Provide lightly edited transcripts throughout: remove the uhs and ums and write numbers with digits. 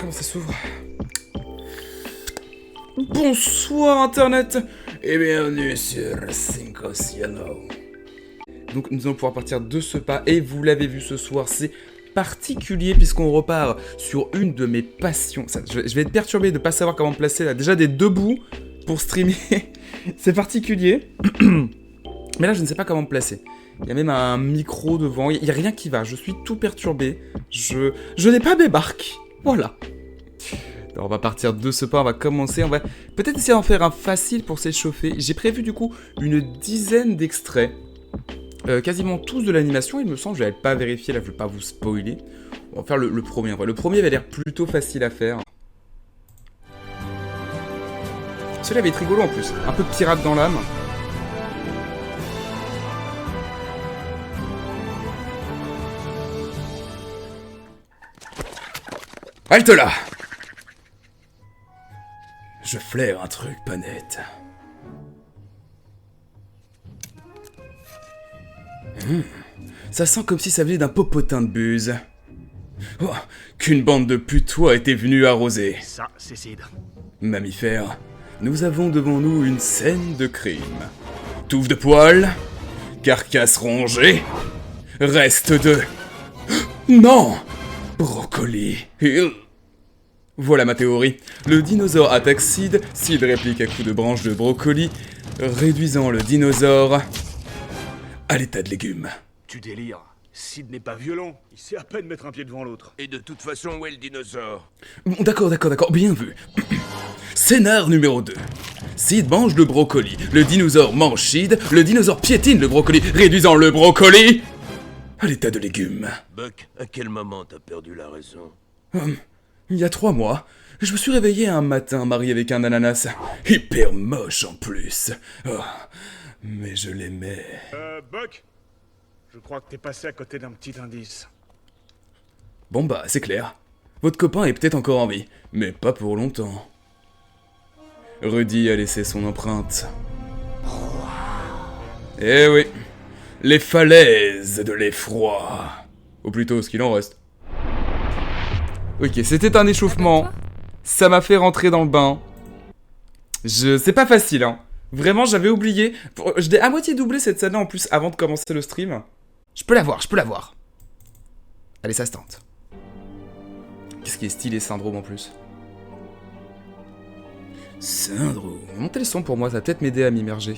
comment ça s'ouvre? Bonsoir Internet et bienvenue sur Cinco Ciano. Donc nous allons pouvoir partir de ce pas et vous l'avez vu ce soir, c'est particulier puisqu'on repart sur une de mes passions. Ça, je vais être perturbé de ne pas savoir comment placer là. Déjà des debout pour streamer, c'est particulier. Mais là je ne sais pas comment me placer. Il y a même un micro devant, il n'y a rien qui va, je suis tout perturbé. Je n'ai pas mes barques, voilà. Alors on va partir de ce pas, on va commencer, on va peut-être essayer d'en faire un facile pour s'échauffer. J'ai prévu du coup une dizaine d'extraits, quasiment tous de l'animation, il me semble, je vais pas vérifier là, je vais pas vous spoiler. On va faire le premier, le premier avait l'air plutôt facile à faire. Celui-là va être rigolo en plus, un peu pirate dans l'âme. Halte là! Je flaire un truc pas net. Ça sent comme si ça venait d'un popotin de buse. Oh, qu'une bande de putois était venue arroser. Ça, c'est Sid. Mammifère, nous avons devant nous une scène de crime. Touffe de poils, carcasse rongée, reste de... Non! Brocoli. Voilà ma théorie. Le dinosaure attaque Sid, Sid réplique à coups de branches de brocoli, réduisant le dinosaure à l'état de légumes. Tu délires. Sid n'est pas violent. Il sait à peine mettre un pied devant l'autre. Et de toute façon, où est le dinosaure? Bon, d'accord, bien vu. Scénar numéro 2. Sid mange le brocoli, le dinosaure mange Sid, le dinosaure piétine le brocoli, réduisant le brocoli à l'état de légumes. Buck, à quel moment t'as perdu la raison? Il y a 3 mois, je me suis réveillé un matin marié avec un ananas. Hyper moche en plus. Oh, mais je l'aimais. Buck, je crois que t'es passé à côté d'un petit indice. Bon bah, c'est clair. Votre copain est peut-être encore en vie, mais pas pour longtemps. Rudy a laissé son empreinte. Eh oui, les falaises de l'effroi. Ou plutôt, ce qu'il en reste. Ok, c'était un échauffement. Ça m'a fait rentrer dans le bain. C'est pas facile, hein. Vraiment, j'avais oublié. Je l'ai à moitié doublé cette scène-là en plus avant de commencer le stream. Je peux la voir. Allez, ça se tente. Qu'est-ce qui est stylé, Syndrome en plus. Syndrome. Montez le son pour moi, ça va peut-être m'aider à m'immerger.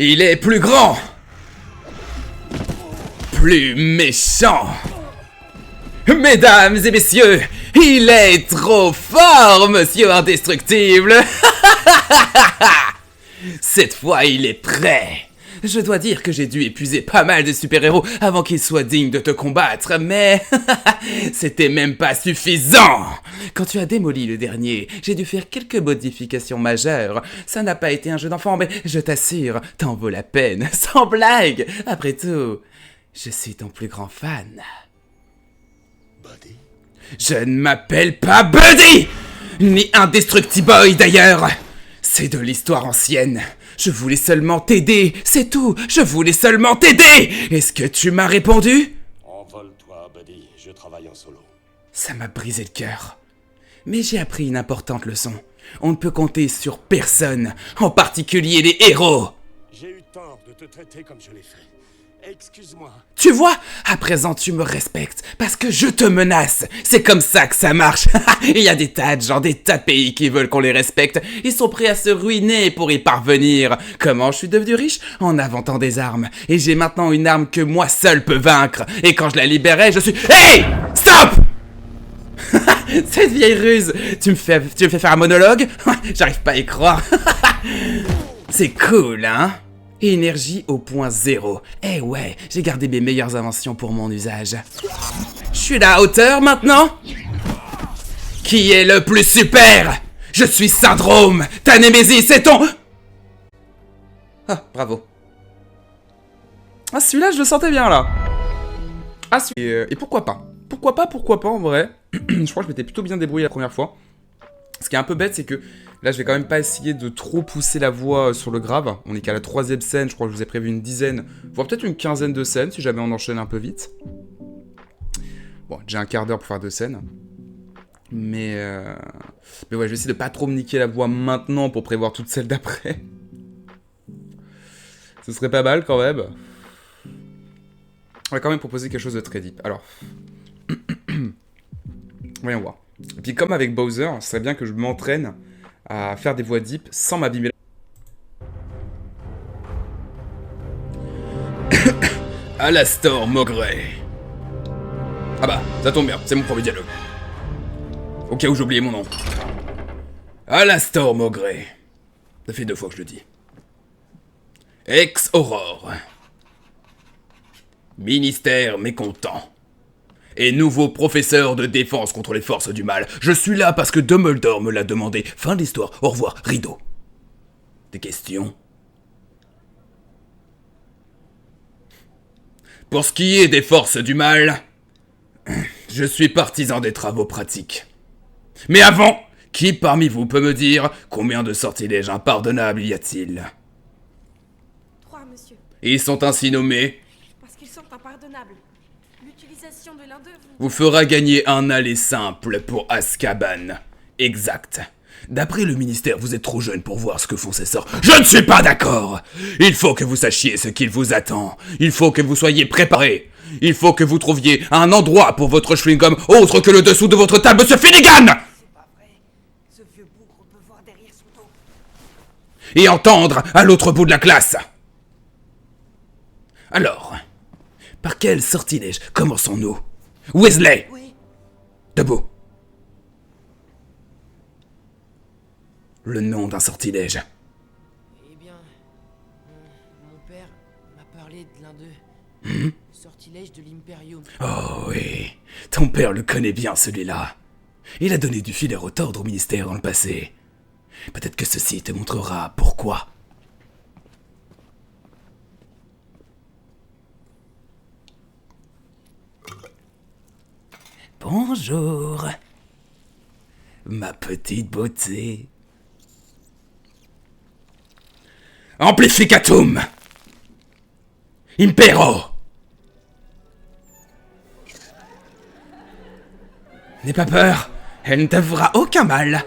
Il est plus grand, plus méchant. Mesdames et messieurs, il est trop fort, monsieur indestructible. Cette fois, il est prêt. Je dois dire que j'ai dû épuiser pas mal de super-héros avant qu'ils soient dignes de te combattre, mais c'était même pas suffisant. Quand tu as démoli le dernier, j'ai dû faire quelques modifications majeures. Ça n'a pas été un jeu d'enfant, mais je t'assure, t'en vaut la peine, sans blague. Après tout, je suis ton plus grand fan. Buddy? Je ne m'appelle pas Buddy, ni Indestructiboy d'ailleurs. C'est de l'histoire ancienne. Je voulais seulement t'aider, c'est tout. Je voulais seulement t'aider. Est-ce que tu m'as répondu? Envole-toi, Buddy. Je travaille en solo. Ça m'a brisé le cœur. Mais j'ai appris une importante leçon. On ne peut compter sur personne, en particulier les héros. J'ai eu tort de te traiter comme je l'ai fait. Excuse-moi. Tu vois, à présent tu me respectes, parce que je te menace. C'est comme ça que ça marche. Il y a des tas de gens, des tas de pays qui veulent qu'on les respecte. Ils sont prêts à se ruiner pour y parvenir. Comment je suis devenu riche? En inventant des armes. Et j'ai maintenant une arme que moi seul peux vaincre. Et quand je la libérais, je suis... Hey! Stop! Cette vieille ruse. Tu me fais faire un monologue? J'arrive pas à y croire. C'est cool, hein? Énergie au point 0. Eh ouais, j'ai gardé mes meilleures inventions pour mon usage. Je suis là à hauteur maintenant? Qui est le plus super? Je suis Syndrome. Ta némésis, c'est ton... Ah, bravo. Ah, celui-là, je le sentais bien, là. Ah, celui-là... Et pourquoi pas? Pourquoi pas en vrai? Je crois que je m'étais plutôt bien débrouillé la première fois. qui est un peu bête, c'est que là, je vais quand même pas essayer de trop pousser la voix sur le grave. On est qu'à la 3e scène, je crois que je vous ai prévu une dizaine, voire peut-être une quinzaine de scènes, si jamais on enchaîne un peu vite. Bon, j'ai un quart d'heure pour faire 2 scènes. Mais ouais, je vais essayer de pas trop me niquer la voix maintenant pour prévoir toutes celles d'après. Ce serait pas mal quand même. On va quand même proposer quelque chose de très deep. Alors, voyons voir. Et puis comme avec Bowser, ce serait bien que je m'entraîne à faire des voix deep sans m'abîmer. Alastor Mowgray. Ah bah, ça tombe bien, c'est mon premier dialogue. Au cas où j'ai oublié mon nom. Alastor Mowgray. Ça fait 2 fois que je le dis. Ex-Aurore. Ministère mécontent. Et nouveau professeur de défense contre les forces du mal. Je suis là parce que Dumbledore me l'a demandé. Fin de l'histoire. Au revoir, rideau. Des questions? Pour ce qui est des forces du mal, je suis partisan des travaux pratiques. Mais avant, qui parmi vous peut me dire combien de sortilèges impardonnables y a-t-il? 3, monsieur. Ils sont ainsi nommés. Parce qu'ils sont impardonnables. L'utilisation de l'un d'eux Vous fera gagner un aller simple pour Azkaban. Exact. D'après le ministère, vous êtes trop jeune pour voir ce que font ces sorts. Je ne suis pas d'accord. Il faut que vous sachiez ce qu'il vous attend. Il faut que vous soyez préparés. Il faut que vous trouviez un endroit pour votre chewing-gum autre que le dessous de votre table, Monsieur Finnegan. C'est pas vrai. Ce vieux bougre peut voir derrière son dos. Et entendre à l'autre bout de la classe. Alors, par quel sortilège commençons-nous? Weasley, Oui. debout. Le nom d'un sortilège. Eh bien, mon père m'a parlé de l'un d'eux. Le sortilège de l'Imperium. Oh oui, ton père le connaît bien celui-là. Il a donné du fil à retordre au ministère dans le passé. Peut-être que ceci te montrera pourquoi. Bonjour, ma petite beauté. Amplificatum Impero. N'aie pas peur, elle ne te fera aucun mal.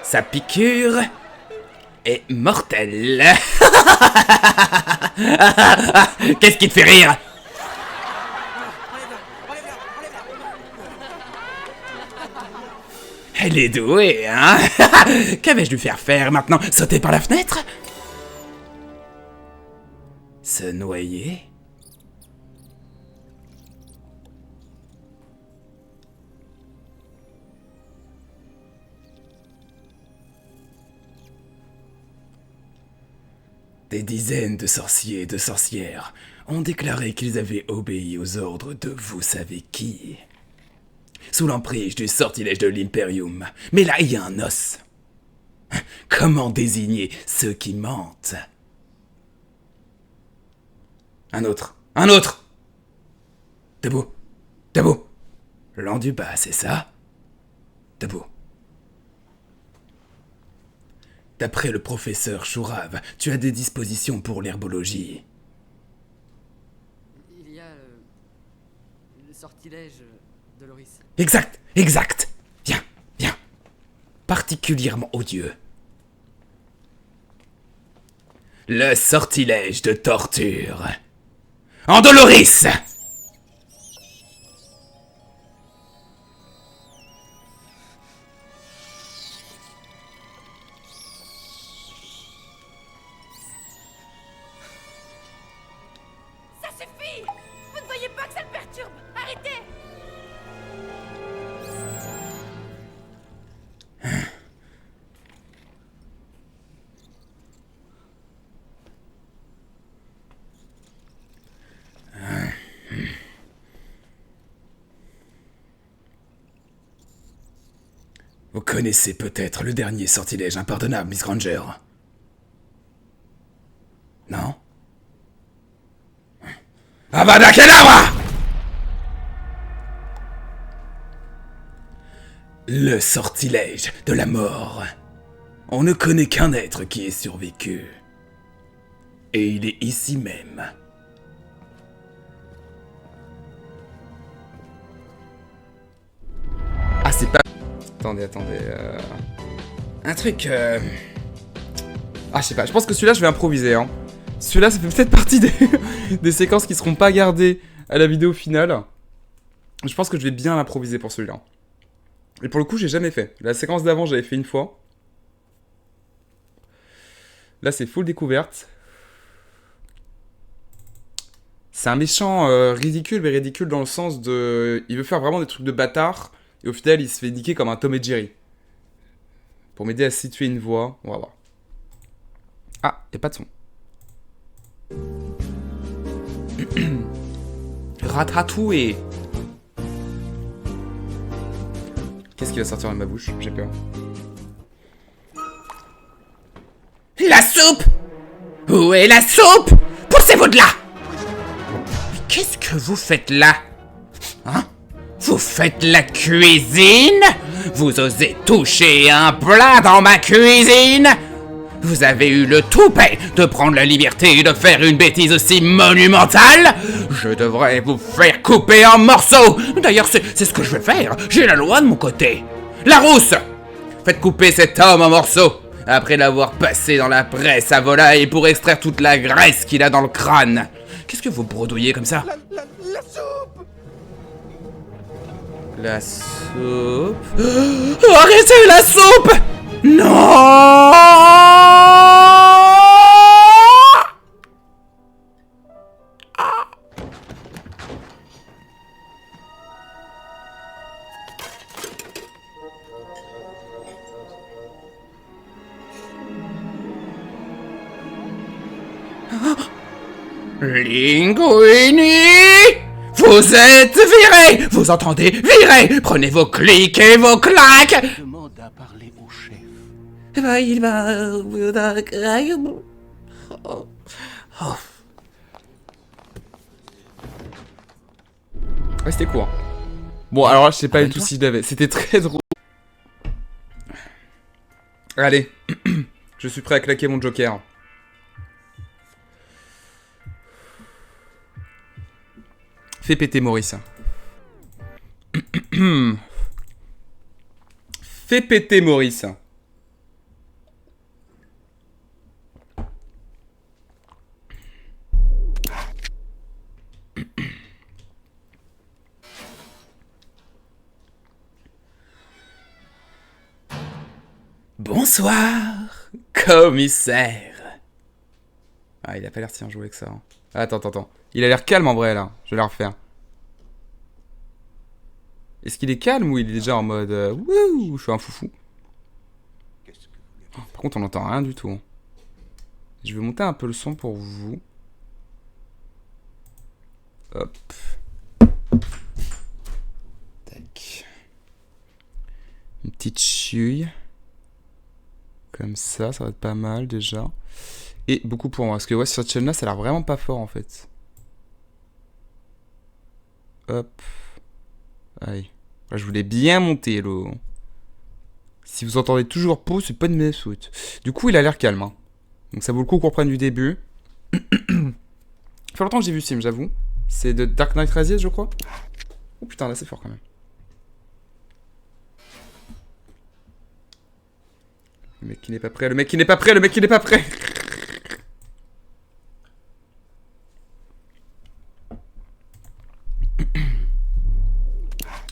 Sa piqûre est mortelle. Qu'est-ce qui te fait rire? Elle est douée, hein? Qu'avais-je dû faire maintenant? Sauter par la fenêtre? Se noyer? Des dizaines de sorciers et de sorcières ont déclaré qu'ils avaient obéi aux ordres de vous savez qui. Sous l'emprise du sortilège de l'Imperium. Mais là, il y a un os. Comment désigner ceux qui mentent? Un autre. Un autre! Debout. Debout. L'an du bas, c'est ça? Debout. D'après le professeur Chourave, tu as des dispositions pour l'herbologie. Il y a le sortilège de Loris. Exact, exact. Viens, viens. Particulièrement odieux. Le sortilège de torture. Andoloris! Ça suffit! Vous ne voyez pas que ça le perturbe? Arrêtez! Vous connaissez peut-être le dernier sortilège impardonnable, Miss Granger? Non? Avada Kedavra! Le sortilège de la mort. On ne connaît qu'un être qui ait survécu. Et il est ici même. Ah, c'est pas... Attendez. Un truc... Ah, je sais pas. Je pense que celui-là, je vais improviser. Hein. Celui-là, ça fait peut-être partie des séquences qui seront pas gardées à la vidéo finale. Je pense que je vais bien l'improviser pour celui-là. Et pour le coup, j'ai jamais fait. La séquence d'avant, j'avais fait une fois. Là, c'est full découverte. C'est un méchant ridicule, mais ridicule dans le sens de... Il veut faire vraiment des trucs de bâtard. Et au final, il se fait niquer comme un Tom et Jerry. Pour m'aider à situer une voix, on va voir. Ah, y'a pas de son. Ratatouille. Qu'est-ce qui va sortir de ma bouche? J'ai peur. La soupe! Où est la soupe? Poussez-vous de là! Mais qu'est-ce que vous faites là? Hein? Vous faites la cuisine? Vous osez toucher un plat dans ma cuisine? Vous avez eu le toupet de prendre la liberté de faire une bêtise aussi monumentale? Je devrais vous faire couper en morceaux. D'ailleurs, c'est ce que je vais faire. J'ai la loi de mon côté. Larousse! Faites couper cet homme en morceaux. Après l'avoir passé dans la presse à volaille pour extraire toute la graisse qu'il a dans le crâne. Qu'est-ce que vous bredouillez comme ça? La soupe! La soupe... Oh, arrêtez la soupe! Non! Linguini! Vous êtes viré! Vous entendez? Viré! Prenez vos clics et vos claques! Demande à parler au chef. Il va... Ouais, c'était court. Bon, alors là, je sais pas du tout si je l'avais. C'était très drôle. Allez. Je suis prêt à claquer mon joker. Fais péter Maurice. Fais péter Maurice. Bonsoir, commissaire. Ah, il a pas l'air si enjoué avec ça. Hein. Attends. Il a l'air calme en vrai là. Je vais la refaire. Est-ce qu'il est calme ou il est déjà en mode wouh, je suis un foufou. Oh, par contre, on n'entend rien du tout. Hein. Je vais monter un peu le son pour vous. Hop. Tac. Une petite chouille. Comme ça va être pas mal déjà. Et beaucoup pour moi. Parce que ouais, sur cette chaîne là, ça a l'air vraiment pas fort en fait. Hop. Allez. Là, je voulais bien monter là. Si vous entendez toujours pau, c'est pas de ma faute. Du coup, il a l'air calme. Hein. Donc ça vaut le coup qu'on reprenne du début. Ça fait longtemps que j'ai vu ce film, j'avoue. C'est de Dark Knight Rises, je crois. Oh putain, là c'est fort quand même. Le mec qui n'est pas prêt, le mec qui n'est pas prêt, le mec qui n'est pas prêt.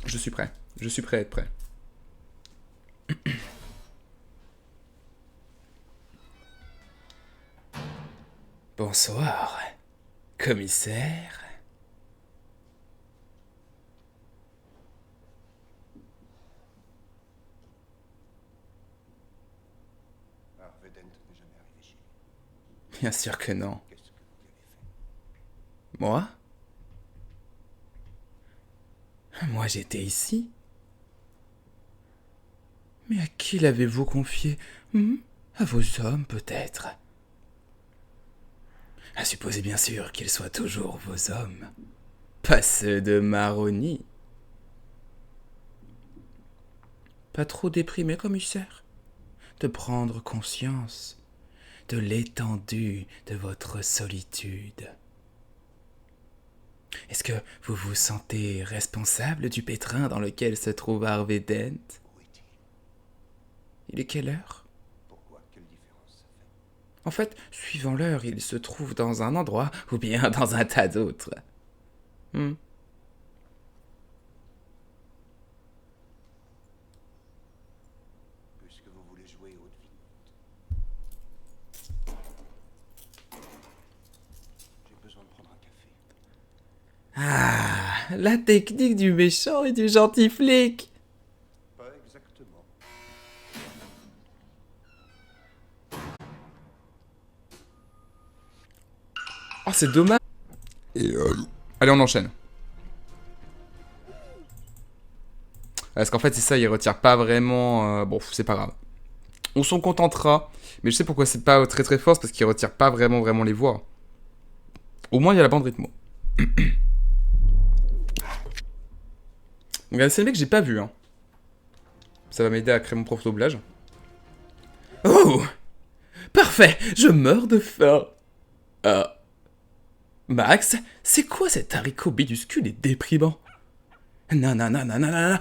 Je suis prêt. Je suis prêt à être prêt. Bonsoir, commissaire. Harvey Dent n'est jamais arrivé chez lui. Bien sûr que non. Qu'est-ce que vous lui avez fait? Moi? Moi j'étais ici. Mais à qui l'avez-vous confié? À vos hommes peut-être? À supposer bien sûr qu'ils soient toujours vos hommes. Pas ceux de Maroni. Pas trop déprimé, commissaire? De prendre conscience de l'étendue de votre solitude. Est-ce que vous vous sentez responsable du pétrin dans lequel se trouve Harvey Dent? Il est quelle heure? En fait, suivant l'heure, il se trouve dans un endroit ou bien dans un tas d'autres. Puisque vous voulez jouer au devine. J'ai besoin de prendre un café. Ah, la technique du méchant et du gentil flic. Pas exactement. Oh, c'est dommage. Allez, on enchaîne. Parce qu'en fait, c'est ça, il retire pas vraiment... Bon, c'est pas grave. On s'en contentera. Mais je sais pourquoi c'est pas très très fort, c'est parce qu'il retire pas vraiment les voix. Au moins, il y a la bande rythmo. Donc, c'est le mec que j'ai pas vu. Hein. Ça va m'aider à créer mon propre doublage. Oh! Parfait! Je meurs de faim. Max, c'est quoi cet haricot minuscule et déprimant? Non,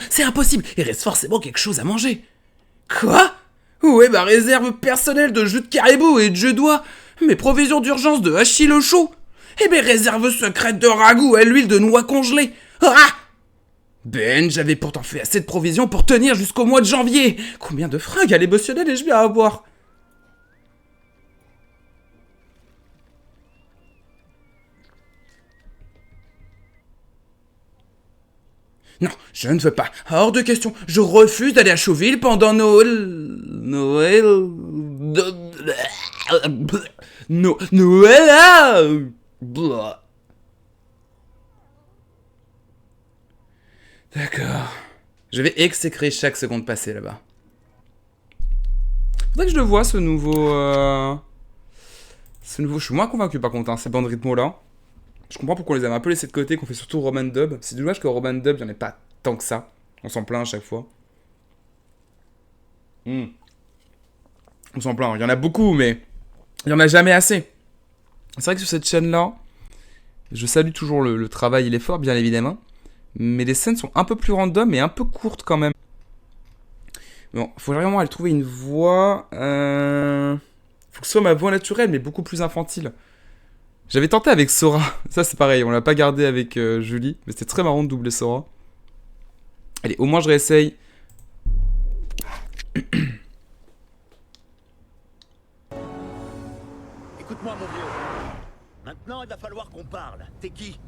c'est impossible! Il reste forcément quelque chose à manger. Quoi? Où est ma réserve personnelle de jus de caribou et de jus d'oie? Mes provisions d'urgence de hachis le chaud? Et mes réserves secrètes de ragoût à l'huile de noix congelée? Ah! Ben, j'avais pourtant fait assez de provisions pour tenir jusqu'au mois de janvier. Combien de fringues à l'émotionnel ai-je bien à avoir? Non, je ne veux pas. Hors de question. Je refuse d'aller à Chauville pendant Noël... Noël... D'accord. Je vais exécrer chaque seconde passée là-bas. Faudrait que je le vois, ce nouveau... Je suis moins convaincu par contre, hein, ces bandes rythmo-là. Je comprends pourquoi on les avait un peu laissés de côté, qu'on fait surtout Roman Dub. C'est dommage que Roman Dub, il n'y en ait pas tant que ça. On s'en plaint à chaque fois. On s'en plaint. Il y en a beaucoup, mais il n'y en a jamais assez. C'est vrai que sur cette chaîne-là, je salue toujours le travail et l'effort, bien évidemment. Mais les scènes sont un peu plus random et un peu courtes quand même. Bon, faut vraiment aller trouver une voix... Faut que ce soit ma voix naturelle, mais beaucoup plus infantile. J'avais tenté avec Sora. Ça, c'est pareil, on l'a pas gardé avec Julie. Mais c'était très marrant de doubler Sora. Allez, au moins je réessaye. Écoute-moi, mon vieux. Maintenant, il va falloir qu'on parle. T'es qui?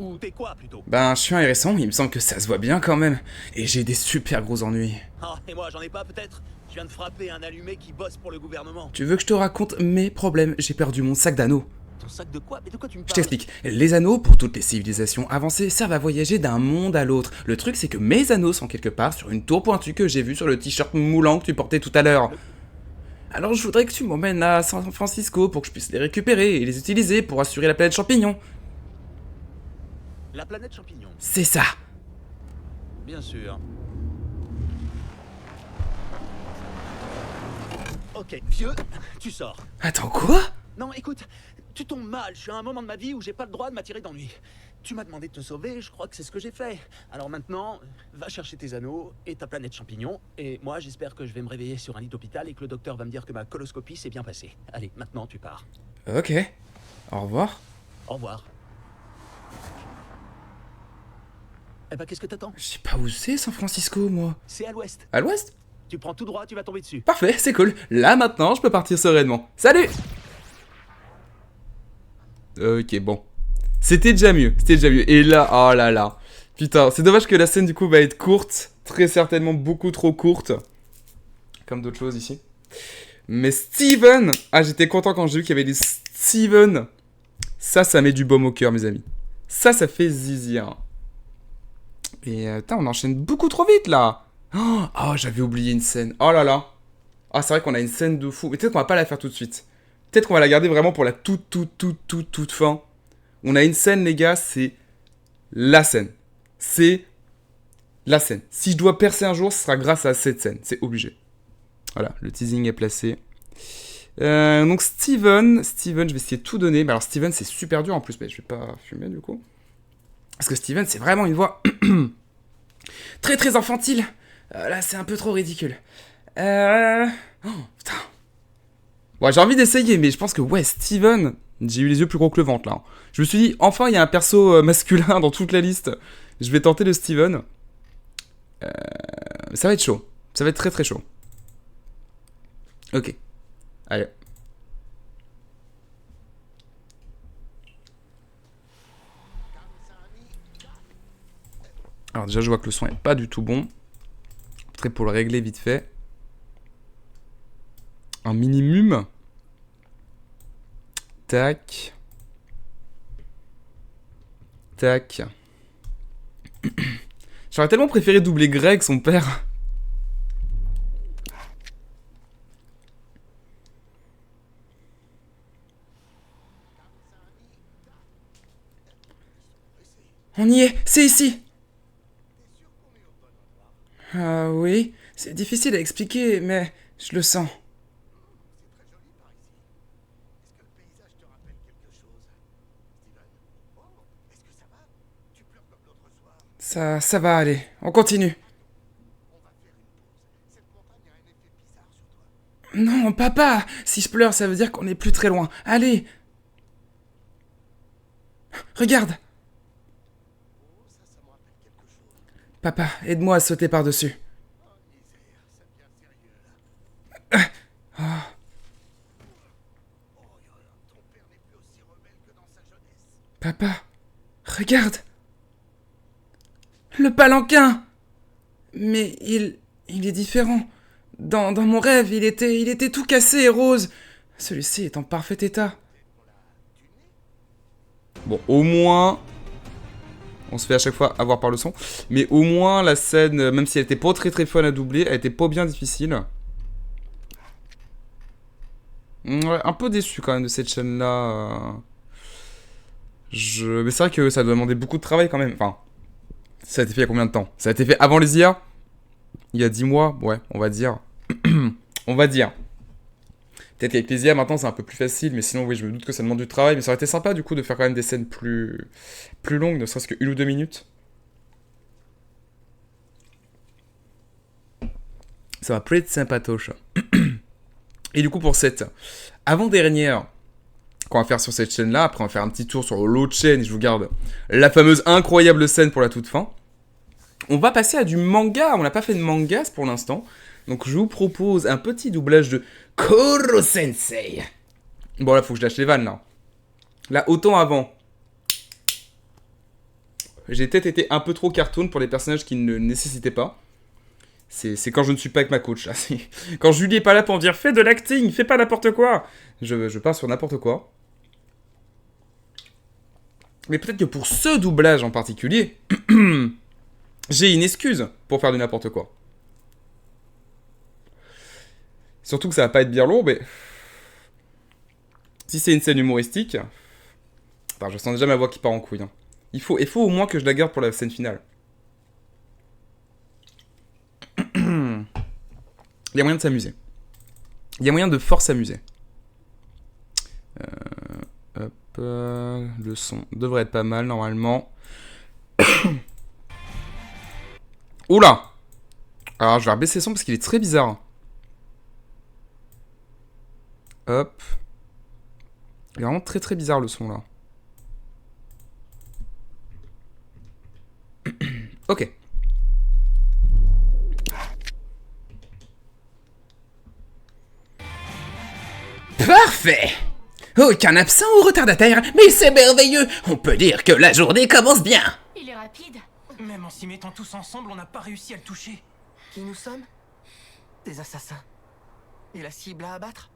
Ou t'es quoi, plutôt? Ben, je suis un hérisson, il me semble que ça se voit bien quand même. Et j'ai des super gros ennuis. Ah, et moi, j'en ai pas, peut-être? Je viens de frapper un allumé qui bosse pour le gouvernement. Tu veux que je te raconte mes problèmes? J'ai perdu mon sac d'anneaux. Ton sac de quoi? Mais de quoi tu me Je parles? t'explique. Les anneaux, pour toutes les civilisations avancées, servent à voyager d'un monde à l'autre. Le truc, c'est que mes anneaux sont quelque part sur une tour pointue que j'ai vue sur le t-shirt moulant que tu portais tout à l'heure. Alors je voudrais que tu m'emmènes à San Francisco pour que je puisse les récupérer et les utiliser pour assurer la planète champignon. La planète champignon. C'est ça. Bien sûr. Ok, vieux, tu sors. Attends, quoi? Non, écoute, tu tombes mal. Je suis à un moment de ma vie où j'ai pas le droit de m'attirer d'ennui. Tu m'as demandé de te sauver, je crois que c'est ce que j'ai fait. Alors maintenant, va chercher tes anneaux et ta planète champignon. Et moi, j'espère que je vais me réveiller sur un lit d'hôpital et que le docteur va me dire que ma coloscopie s'est bien passée. Allez, maintenant tu pars. Ok. Au revoir. Au revoir. Eh ben, qu'est-ce que t'attends? Je sais pas où c'est San Francisco, moi. C'est à l'ouest. À l'ouest? Tu prends tout droit, tu vas tomber dessus. Parfait, c'est cool. Là, maintenant, je peux partir sereinement. Salut! Ok, bon. C'était déjà mieux, c'était déjà mieux. Et là, oh là là. Putain, c'est dommage que la scène, du coup, va être courte. Très certainement beaucoup trop courte. Comme d'autres choses ici. Mais Steven! Ah, j'étais content quand j'ai vu qu'il y avait des Steven. Ça met du baume au cœur, mes amis. Ça fait zizi, hein. Et putain, on enchaîne beaucoup trop vite, là. Oh, j'avais oublié une scène. Oh là là. Ah, c'est vrai qu'on a une scène de fou. Mais peut-être qu'on va pas la faire tout de suite. Peut-être qu'on va la garder vraiment pour la toute fin. On a une scène, les gars, c'est la scène. C'est la scène. Si je dois percer un jour, ce sera grâce à cette scène. C'est obligé. Voilà, le teasing est placé. Donc Steven, je vais essayer de tout donner. Mais alors Steven, c'est super dur en plus. Mais je vais pas fumer du coup. Parce que Steven, c'est vraiment une voix très très infantile. Là, c'est un peu trop ridicule. Oh, putain. Ouais, j'ai envie d'essayer, mais je pense que, ouais, Steven, j'ai eu les yeux plus gros que le ventre, là. Je me suis dit, enfin, il y a un perso masculin dans toute la liste. Je vais tenter le Steven. Ça va être chaud. Ça va être très très chaud. Ok. Allez. Alors déjà, je vois que le son est pas du tout bon. Peut-être pour le régler vite fait. Un minimum. Tac. Tac. J'aurais tellement préféré doubler Greg, son père. On y est, c'est ici. Oui, c'est difficile à expliquer, mais je le sens. Ça va aller, on continue. Non, papa, si je pleure, ça veut dire qu'on est plus très loin. Allez. Regarde. Papa, aide-moi à sauter par-dessus. Papa, regarde. Le palanquin. Mais il est différent. Dans mon rêve, il était tout cassé et rose. Celui-ci est en parfait état. Bon, au moins... On se fait à chaque fois avoir par le son. Mais au moins, la scène, même si elle était pas très très fun à doubler, elle était pas bien difficile. Ouais, un peu déçu quand même de cette chaîne-là. Mais c'est vrai que ça doit demander beaucoup de travail quand même. Enfin, ça a été fait il y a combien de temps? Ça a été fait avant les IA? Il y a 10 mois? Ouais, on va dire. On va dire. Peut-être qu'avec les IA maintenant c'est un peu plus facile, mais sinon oui, je me doute que ça demande du travail. Mais ça aurait été sympa du coup de faire quand même des scènes plus longues, ne serait-ce que 1 ou 2 minutes. Ça va plus être sympatoche. Et du coup pour cette avant-dernière qu'on va faire sur cette chaîne-là, après on va faire un petit tour sur l'autre chaîne et je vous garde la fameuse incroyable scène pour la toute fin. On va passer à du manga, on n'a pas fait de manga pour l'instant. Donc je vous propose un petit doublage de Koro Sensei. Bon là faut que je lâche les vannes là. Là autant avant. J'ai peut-être été un peu trop cartoon pour les personnages qui ne nécessitaient pas. C'est quand je ne suis pas avec ma coach là. Quand Julie est pas là pour me dire fais de l'acting, fais pas n'importe quoi. Je pars sur n'importe quoi. Mais peut-être que pour ce doublage en particulier, j'ai une excuse pour faire du n'importe quoi. Surtout que ça va pas être bien long, mais... Si c'est une scène humoristique... Enfin, je sens déjà ma voix qui part en couille. Hein. Il faut au moins que je la garde pour la scène finale. Il y a moyen de s'amuser. Il y a moyen de fort s'amuser. Hop... le son devrait être pas mal, normalement. Oula! Alors, je vais rebaisser le son parce qu'il est très bizarre. Hop. Il est vraiment très très bizarre le son là. Ok. Parfait! Aucun absent ou retardataire, mais c'est merveilleux! On peut dire que la journée commence bien! Il est rapide. Même en s'y mettant tous ensemble, on n'a pas réussi à le toucher. Qui nous sommes? Des assassins. Et la cible à abattre?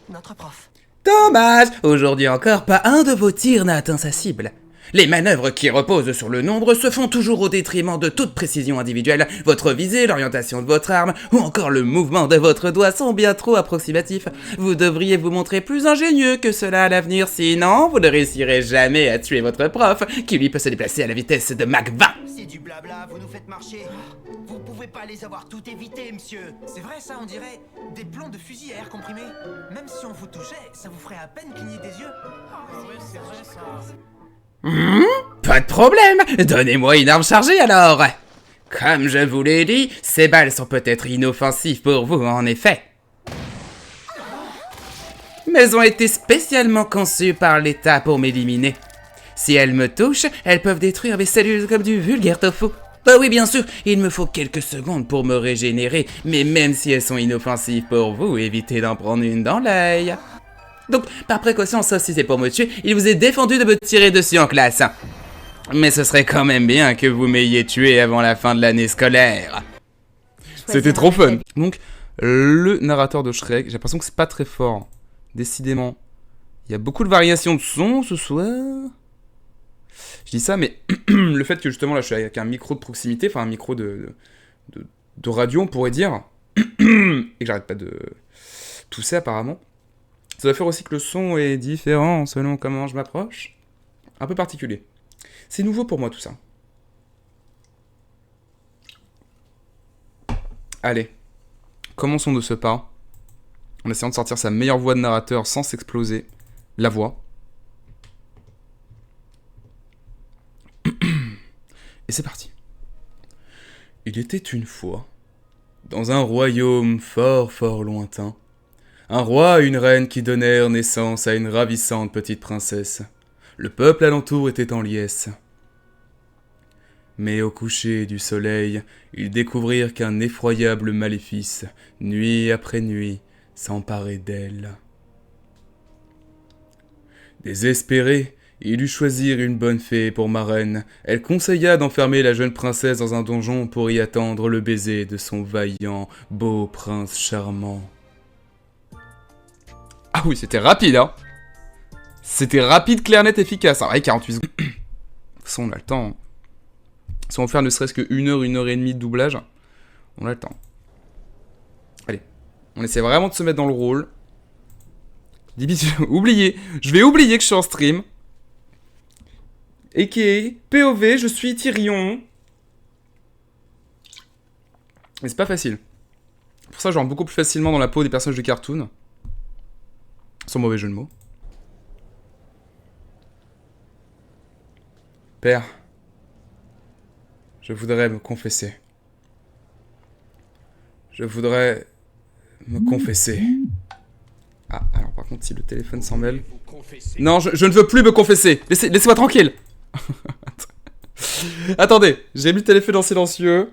Notre prof. Dommage! Aujourd'hui encore, pas un de vos tirs n'a atteint sa cible. Les manœuvres qui reposent sur le nombre se font toujours au détriment de toute précision individuelle. Votre visée, l'orientation de votre arme, ou encore le mouvement de votre doigt sont bien trop approximatifs. Vous devriez vous montrer plus ingénieux que cela à l'avenir, sinon vous ne réussirez jamais à tuer votre prof, qui lui peut se déplacer à la vitesse de Mach 20. Si c'est du blabla, vous nous faites marcher. Vous pouvez pas les avoir toutes évitées, monsieur. C'est vrai ça, on dirait des plombs de fusil à air comprimé. Même si on vous touchait, ça vous ferait à peine cligner des yeux. Oui, c'est vrai ça. Pas de problème, donnez-moi une arme chargée alors. Comme je vous l'ai dit, ces balles sont peut-être inoffensives pour vous en effet. Mais elles ont été spécialement conçues par l'État pour m'éliminer. Si elles me touchent, elles peuvent détruire mes cellules comme du vulgaire tofu. Bah oui, bien sûr, il me faut quelques secondes pour me régénérer, mais même si elles sont inoffensives pour vous, évitez d'en prendre une dans l'œil. Donc, par précaution, sauf si c'est pour me tuer, il vous est défendu de me tirer dessus en classe. Mais ce serait quand même bien que vous m'ayez tué avant la fin de l'année scolaire. C'était trop fun. Donc, le narrateur de Shrek, j'ai l'impression que c'est pas très fort. Décidément. Il y a beaucoup de variations de son ce soir. Je dis ça, mais le fait que justement là je suis avec un micro de proximité, enfin un micro de radio, on pourrait dire, et que j'arrête pas de tousser apparemment, ça va faire aussi que le son est différent selon comment je m'approche. Un peu particulier. C'est nouveau pour moi tout ça. Allez, commençons de ce pas, en essayant de sortir sa meilleure voix de narrateur sans s'exploser. La voix. Et c'est parti. Il était une fois, dans un royaume fort fort lointain, un roi et une reine qui donnèrent naissance à une ravissante petite princesse. Le peuple alentour était en liesse. Mais au coucher du soleil, ils découvrirent qu'un effroyable maléfice, nuit après nuit, s'emparait d'elle. Désespérés, ils lui choisirent une bonne fée pour marraine. Elle conseilla d'enfermer la jeune princesse dans un donjon pour y attendre le baiser de son vaillant, beau prince charmant. Ah oui, c'était rapide, hein. C'était rapide, clair, net, efficace. Ah ouais, 48 secondes. De toute façon, on a le temps. Si on veut faire ne serait-ce que 1 heure et demie de doublage, on a le temps. Allez, on essaie vraiment de se mettre dans le rôle. Oubliez, je vais oublier que je suis en stream. A.K.A. POV, je suis Tyrion. Mais c'est pas facile. Pour ça, je rentre beaucoup plus facilement dans la peau des personnages de cartoon. Sans mauvais jeu de mots. Père, je voudrais me confesser. Je voudrais me confesser. Ah, alors par contre, si le téléphone s'en mêle... Non, je ne veux plus me confesser. Laissez-moi tranquille. Attendez, j'ai mis le téléphone en silencieux.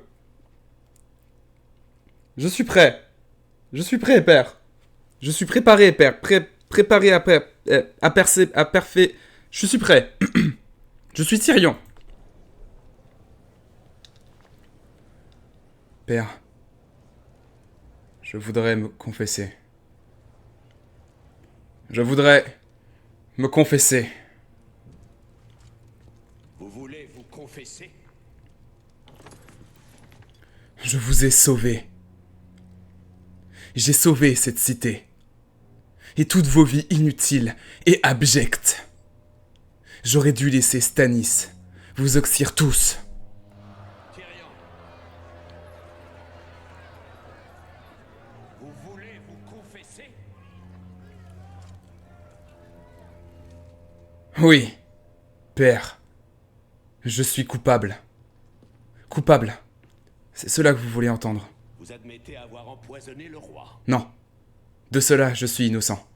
Je suis prêt. Je suis prêt, père. Je suis préparé, père. Préparé à percer, à parfait. Je suis prêt. Je suis Tyrion. Père, je voudrais me confesser. Je voudrais me confesser. Vous voulez vous confesser? Je vous ai sauvé. J'ai sauvé cette cité. Et toutes vos vies inutiles et abjectes. J'aurais dû laisser Stannis vous oxyre tous. Tyrion. Vous voulez vous confesser? Oui, père. Je suis coupable. Coupable. C'est cela que vous voulez entendre. Vous admettez avoir empoisonné le roi. Non. De cela, je suis innocent.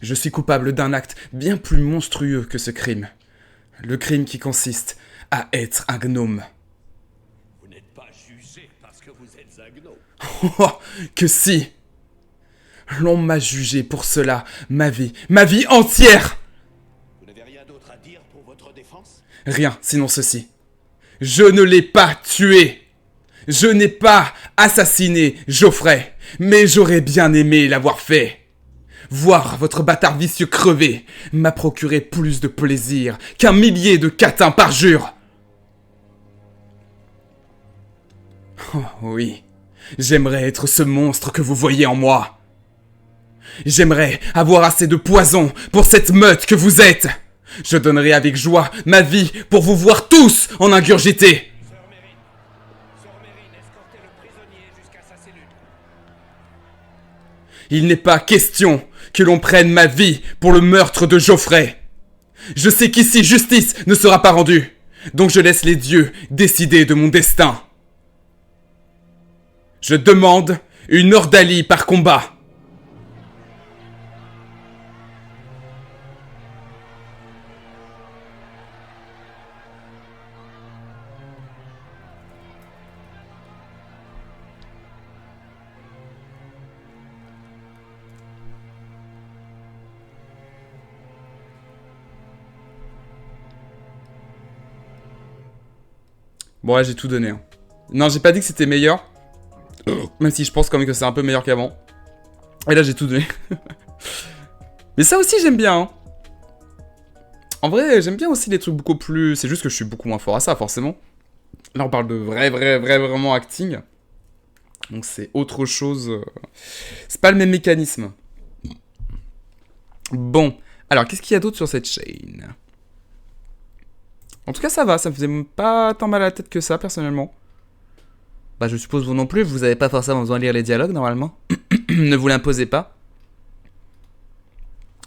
Je suis coupable d'un acte bien plus monstrueux que ce crime. Le crime qui consiste à être un gnome. Vous n'êtes pas jugé parce que vous êtes un gnome. Oh, que si! L'on m'a jugé pour cela, ma vie entière! Vous n'avez rien d'autre à dire pour votre défense? Rien, sinon ceci. Je ne l'ai pas tué! Je n'ai pas assassiné Geoffrey, mais j'aurais bien aimé l'avoir fait. Voir votre bâtard vicieux crever m'a procuré plus de plaisir qu'un millier de catins par jour. Oh oui, j'aimerais être ce monstre que vous voyez en moi. J'aimerais avoir assez de poison pour cette meute que vous êtes. Je donnerai avec joie ma vie pour vous voir tous en ingurgiter. Fermez Il n'est pas question que l'on prenne ma vie pour le meurtre de Geoffrey. Je sais qu'ici justice ne sera pas rendue, donc je laisse les dieux décider de mon destin. Je demande une ordalie par combat. Bon, ouais, j'ai tout donné. Hein. Non, j'ai pas dit que c'était meilleur. Même si je pense quand même que c'est un peu meilleur qu'avant. Et là, j'ai tout donné. Mais ça aussi, j'aime bien. Hein. En vrai, j'aime bien aussi les trucs beaucoup plus... C'est juste que je suis beaucoup moins fort à ça, forcément. Là, on parle de vraiment acting. Donc, c'est autre chose. C'est pas le même mécanisme. Bon. Alors, qu'est-ce qu'il y a d'autre sur cette chaîne ? En tout cas, ça va. Ça me faisait pas tant mal à la tête que ça, personnellement. Bah, je suppose vous non plus. Vous avez pas forcément besoin de lire les dialogues, normalement. Ne vous l'imposez pas.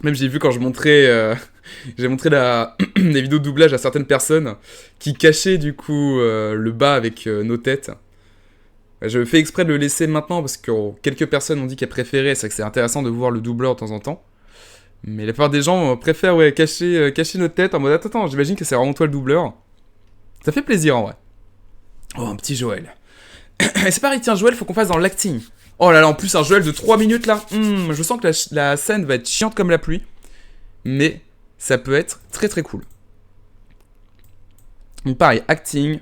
Même j'ai vu quand je montrais... j'ai montré les vidéos de doublage à certaines personnes qui cachaient, du coup, le bas avec nos têtes. Je fais exprès de le laisser maintenant parce que quelques personnes ont dit qu'elles préféraient. C'est vrai que c'est intéressant de voir le doubleur de temps en temps. Mais la plupart des gens préfèrent cacher notre tête en mode attends, j'imagine que c'est vraiment toi le doubleur. Ça fait plaisir en vrai. Oh, un petit Joël. Et c'est pareil, tiens, Joël, faut qu'on fasse dans l'acting. Oh là là, en plus, un Joël de 3 minutes là. Je sens que la scène va être chiante comme la pluie. Mais ça peut être très très cool. Donc pareil, acting.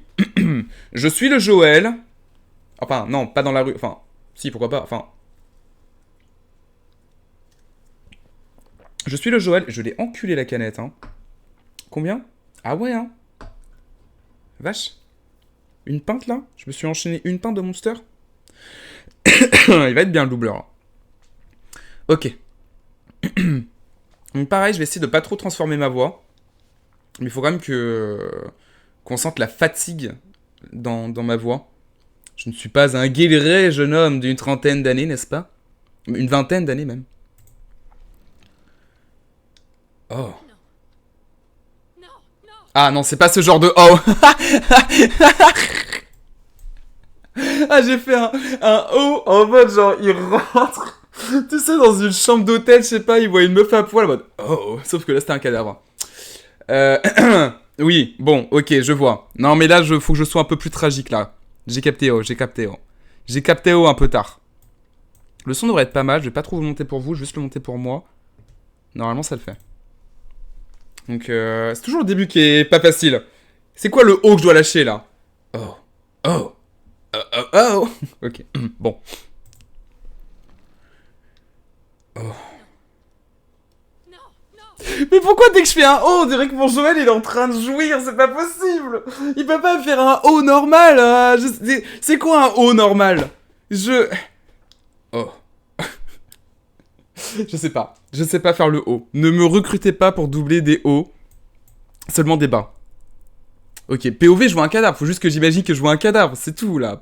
Je suis le Joël. Enfin, non, pas dans la rue. Enfin, si, pourquoi pas. Enfin. Je suis le Joël. Je l'ai enculé la canette, hein. Combien ? Ah ouais, hein. Vache. Une pinte, là ? Je me suis enchaîné une pinte de Monster. Il va être bien, le doubleur. Là. Ok. Donc pareil, je vais essayer de pas trop transformer ma voix. Mais il faut quand même qu'on sente la fatigue dans ma voix. Je ne suis pas un guilleret jeune homme d'une trentaine d'années, n'est-ce pas ? Une vingtaine d'années, même. Oh. Ah non, c'est pas ce genre de oh. Ah, j'ai fait un oh en mode genre, il rentre, tu sais, dans une chambre d'hôtel, je sais pas, il voit une meuf à poil en mode oh. Sauf que là, c'était un cadavre. Oui, bon, ok, je vois. Non, mais là, faut que je sois un peu plus tragique, là. J'ai capté un peu tard. Le son devrait être pas mal, je vais pas trop le monter pour vous, je vais juste le monter pour moi. Normalement, ça le fait. Donc, c'est toujours le début qui est pas facile. C'est quoi le O que je dois lâcher, là ? Oh. Oh. Oh. Ok. Bon. Oh. Mais pourquoi dès que je fais un O, on dirait que mon Joël il est en train de jouir, c'est pas possible. Il peut pas faire un O normal. C'est quoi un O normal ? Oh. Je sais pas faire le O. Ne me recrutez pas pour doubler des O. Seulement des bas. Ok, POV, je vois un cadavre. Faut juste que j'imagine que je vois un cadavre. C'est tout, là.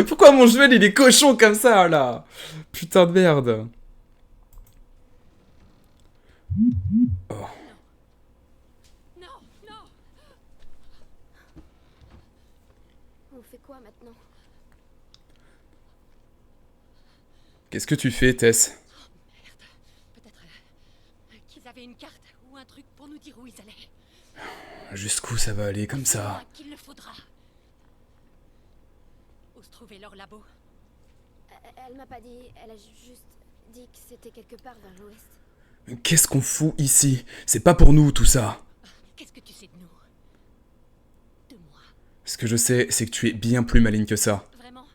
Pourquoi mon Joël, il est cochon comme ça, là ? Putain de merde. Oh. Non. On fait quoi maintenant ? Qu'est-ce que tu fais, Tess ? Peut-être qu'ils avaient une carte ou un truc pour nous dire où ils allaient. Jusqu'où ça va aller comme ça ? Qu'il le faudra. Où se trouvait leur labo ? Elle m'a pas dit, elle a juste dit que c'était quelque part vers l'ouest. Qu'est-ce qu'on fout ici ? C'est pas pour nous, tout ça. Qu'est-ce que tu sais de nous ? De moi ? Ce que je sais, c'est que tu es bien plus maligne que ça. Vraiment ?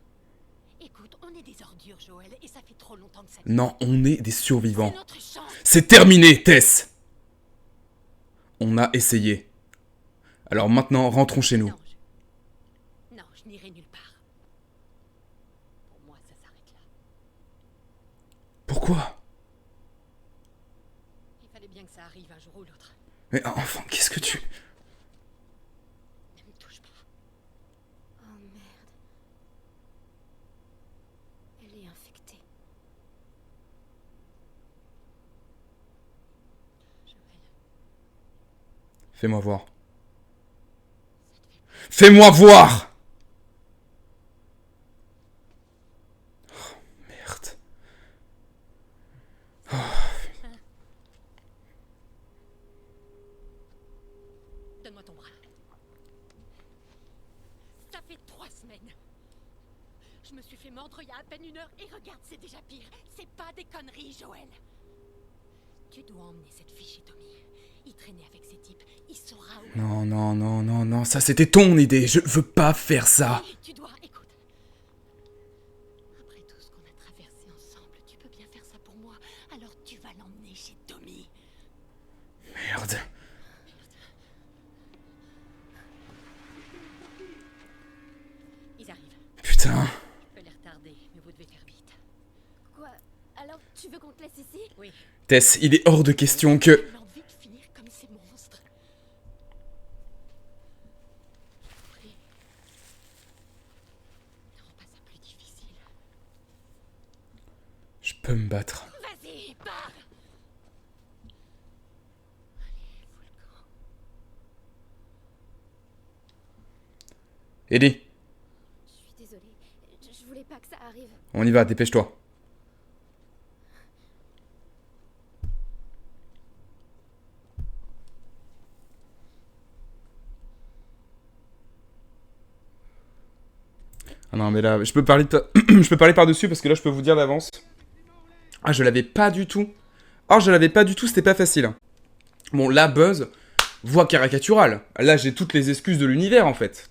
Écoute, on est des ordures, Joël, et ça fait trop longtemps que ça... Non, on est des survivants. C'est notre chance. C'est terminé, Tess ! On a essayé. Alors maintenant, rentrons chez nous. Non, je n'irai nulle part. Pour moi, ça s'arrête là. Pourquoi ? Il fallait bien que ça arrive un jour ou l'autre. Mais enfant, qu'est-ce que tu... Ne me touche pas. Oh merde. Elle est infectée. Fais-moi voir. Fais-moi voir! Oh, merde. Oh. Donne-moi ton bras. Ça fait 3 semaines. Je me suis fait mordre il y a à peine 1 heure et regarde, c'est déjà pire. C'est pas des conneries, Joël. Tu dois emmener cette fille chez Tommy. Il traînait avec ces types. Il saura où... Non, non, non, non, non, ça c'était ton idée. Je veux pas faire ça. Oui, tu dois, écoute. Après tout ce qu'on a traversé ensemble, tu peux bien faire ça pour moi. Alors tu vas l'emmener chez Tommy. Merde. Ils arrivent. Putain. Je peux les retarder, mais vous devez faire vite. Quoi? Alors, tu veux qu'on te laisse ici? Oui. Tess, il est hors de question que... J'ai envie de finir comme ces monstres. Prie. Ne rends pas ça plus difficile. Je peux me battre. Vas-y, pars. Allez, fous le camp. Ellie, Je suis désolée. Je voulais pas que ça arrive. on y va, dépêche-toi. Ah non, mais là, je peux parler je peux parler par-dessus parce que là, je peux vous dire d'avance. Ah, je l'avais pas du tout. Oh, je l'avais pas du tout, c'était pas facile. Bon, là, Buzz, voix caricaturale. Là, j'ai toutes les excuses de l'univers, en fait.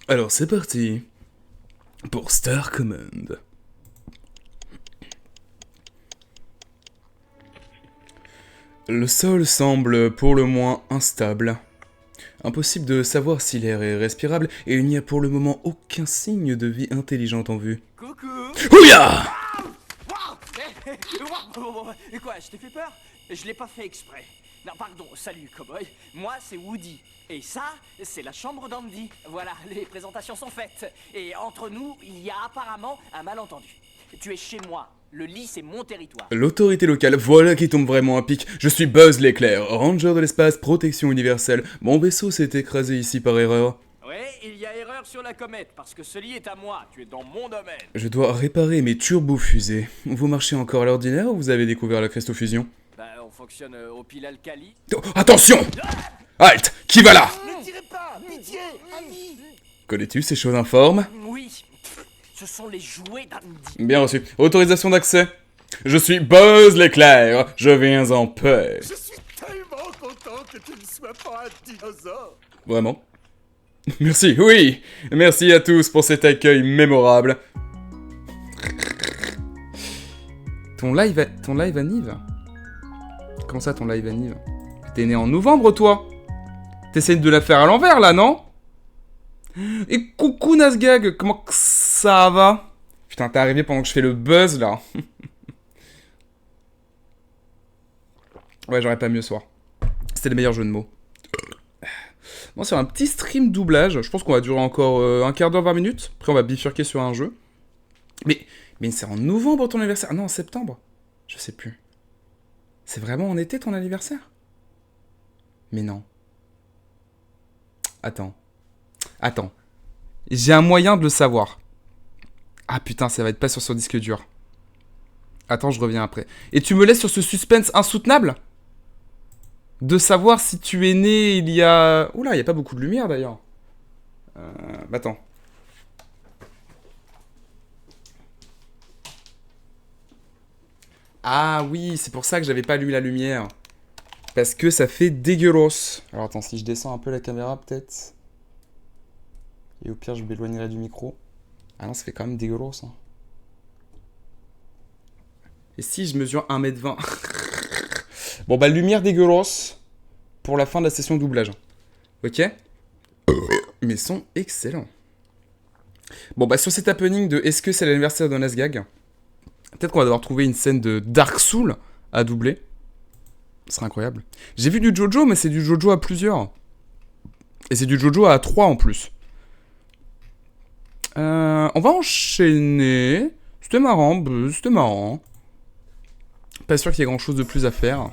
Alors, c'est parti. Pour Star Command. Le sol semble pour le moins instable. Impossible de savoir si l'air est respirable et il n'y a pour le moment aucun signe de vie intelligente en vue. Coucou. Ouya! Quoi, je t'ai fait peur? Je l'ai pas fait exprès. Non, pardon, salut, cowboy. Moi, c'est Woody. Et ça, c'est la chambre d'Andy. Voilà, les présentations sont faites. Et entre nous, il y a apparemment un malentendu. Tu es chez moi. Le lit, c'est mon territoire. L'autorité locale, voilà qui tombe vraiment à pic. Je suis Buzz l'éclair, ranger de l'espace, protection universelle. Mon vaisseau s'est écrasé ici par erreur. Ouais, il y a erreur sur la comète, parce que ce lit est à moi. Tu es dans mon domaine. Je dois réparer mes turbofusées. Vous marchez encore à l'ordinaire ou vous avez découvert la cristofusion? Bah, on fonctionne aux piles alcali. Oh, attention! Halt! Qui va là? Ne tirez pas. Pitié, Annie. Connais-tu ces choses informes? Oui, ce sont les jouets d'Andy. Bien reçu. Autorisation d'accès. Je suis Buzz l'éclair. Je viens en paix. Je suis tellement content que tu ne sois pas un dinosaure. Vraiment? Merci, oui. Merci à tous pour cet accueil mémorable. Ton live anniv? Comment ça, ton live anniv? T'es né en novembre, toi? T'essayes de la faire à l'envers, là, non? Et coucou, Nasgag, comment que ça va? Putain, t'es arrivé pendant que je fais le buzz, là. Ouais, j'aurais pas mieux soir. C'était le meilleur jeu de mots. Bon, c'est un petit stream doublage. Je pense qu'on va durer encore un quart d'heure, 20 minutes. Après, on va bifurquer sur un jeu. Mais c'est en novembre ton anniversaire? Ah non, en septembre. Je sais plus. C'est vraiment en été ton anniversaire? Mais non. Attends. J'ai un moyen de le savoir. Ah putain, ça va être pas sur son disque dur. Attends, je reviens après. Et tu me laisses sur ce suspense insoutenable? De savoir si tu es né il y a... Oula, il y a pas beaucoup de lumière d'ailleurs. Attends. Ah oui, c'est pour ça que j'avais pas allumé la lumière. Parce que ça fait dégueulasse. Alors attends, si je descends un peu la caméra peut-être. Et au pire, je m'éloignerai du micro. Ah non, ça fait quand même dégueulasse. Hein. Et si je mesure 1m20? Bon bah, lumière dégueulasse pour la fin de la session doublage. Ok? Mais sont excellents. Bon bah, sur cet happening de est-ce que c'est l'anniversaire de Nasgag, peut-être qu'on va devoir trouver une scène de Dark Soul à doubler. Ce serait incroyable. J'ai vu du Jojo, mais c'est du Jojo à plusieurs. Et c'est du Jojo à 3 en plus. On va enchaîner. C'était marrant, c'était marrant. pas sûr qu'il y ait grand chose de plus à faire.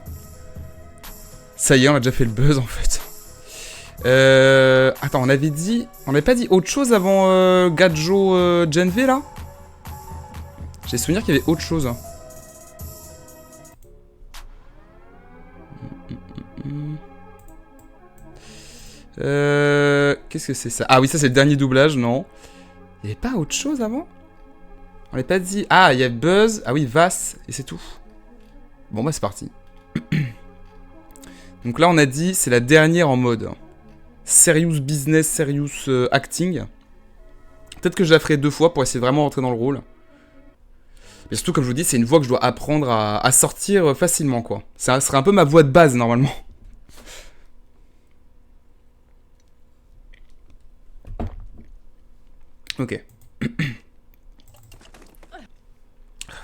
Ça y est, on a déjà fait le buzz en fait. Attends, on avait dit... On n'avait pas dit autre chose avant Gadjo Gen V là? J'ai souvenir qu'il y avait autre chose. Qu'est-ce que c'est ça? Ah oui, ça c'est le dernier doublage, non? Il n'y avait pas autre chose avant? On n'avait pas dit... Ah, il y a Buzz, ah oui, Vass, et c'est tout. Bon bah c'est parti. Donc là on a dit, c'est la dernière en mode serious business, serious acting. Peut-être que je la ferai 2 fois pour essayer de vraiment rentrer dans le rôle. Mais surtout, comme je vous dis, c'est une voix que je dois apprendre à sortir facilement, quoi. Ça serait un peu ma voix de base, normalement. Ok.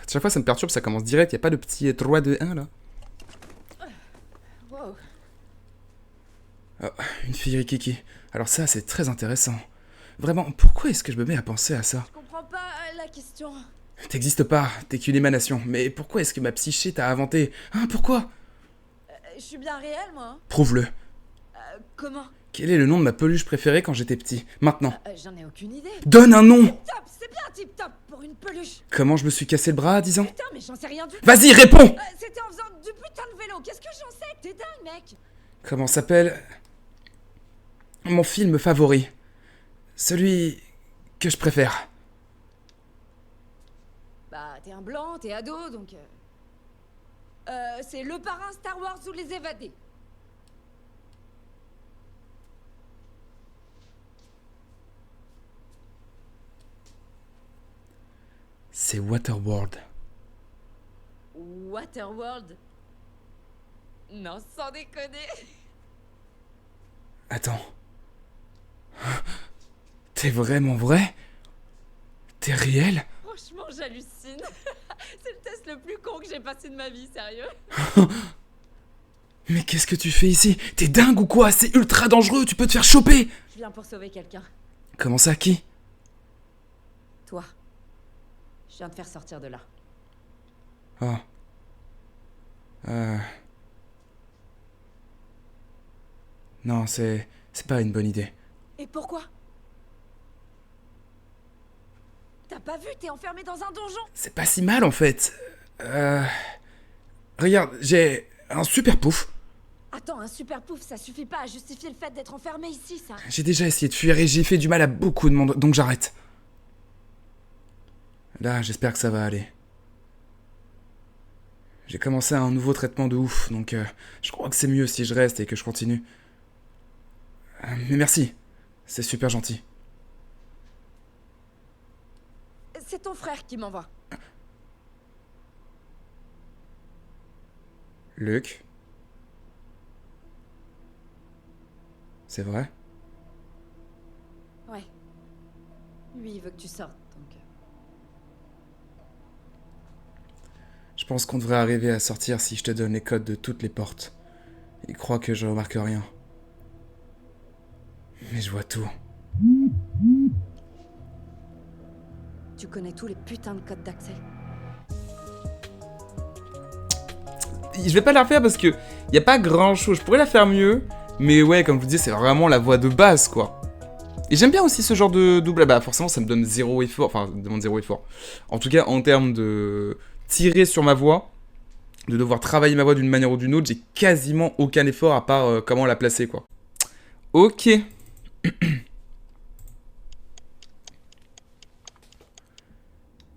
Chaque fois, ça me perturbe, ça commence direct. Il n'y a pas de petit 3, 2, 1, là. Wow. Oh, une fille rikiki. Alors ça, c'est très intéressant. Vraiment, pourquoi est-ce que je me mets à penser à ça? Je comprends pas la question. T'existes pas, t'es qu'une émanation. Mais pourquoi est-ce que ma psyché t'a inventé? Hein, pourquoi? Je suis bien réelle, moi. Hein. Prouve-le. Comment? Quel est le nom de ma peluche préférée quand j'étais petit? Maintenant. J'en ai aucune idée. Donne un nom! Top, c'est bien tip-top pour une peluche. Comment je me suis cassé le bras à 10 ans? Putain, mais j'en sais rien du tout. Vas-y, réponds! C'était en faisant du putain de vélo. Qu'est-ce que j'en sais? T'es dingue, mec. Comment s'appelle mon film favori? Celui que je préfère. Bah, t'es un blanc, t'es ado, donc... c'est Le Parrain, Star Wars ou Les Évadés. C'est Waterworld. Waterworld? Non, sans déconner. Attends. T'es vraiment vrai? T'es réel? Franchement, j'hallucine. C'est le test le plus con que j'ai passé de ma vie, sérieux. Mais qu'est-ce que tu fais ici? T'es dingue ou quoi? C'est ultra dangereux, tu peux te faire choper! Je viens pour sauver quelqu'un. Comment ça, qui? Toi. Je viens te faire sortir de là. Oh. Non, c'est pas une bonne idée. Et pourquoi? T'as pas vu? T'es enfermé dans un donjon. C'est pas si mal en fait. Regarde, j'ai un super pouf. Attends, un super pouf, ça suffit pas à justifier le fait d'être enfermé ici, ça. J'ai déjà essayé de fuir et j'ai fait du mal à beaucoup de monde, donc j'arrête. Là, j'espère que ça va aller. J'ai commencé un nouveau traitement de ouf, donc je crois que c'est mieux si je reste et que je continue. Mais merci, c'est super gentil. C'est ton frère qui m'envoie. Luc? C'est vrai? Ouais. Lui, il veut que tu sortes, donc... Je pense qu'on devrait arriver à sortir si je te donne les codes de toutes les portes. Il croit que je remarque rien. Mais je vois tout. Tu connais tous les putains de codes d'accès. Je vais pas la refaire parce que y a pas grand chose. Je pourrais la faire mieux. Mais ouais, comme je vous dis, c'est vraiment la voix de base, quoi. Et j'aime bien aussi ce genre de double. Bah forcément, ça me donne 0 effort. Enfin, ça me demande 0 effort. En tout cas, en termes de tirer sur ma voix, de devoir travailler ma voix d'une manière ou d'une autre, j'ai quasiment aucun effort à part comment la placer, quoi. Ok.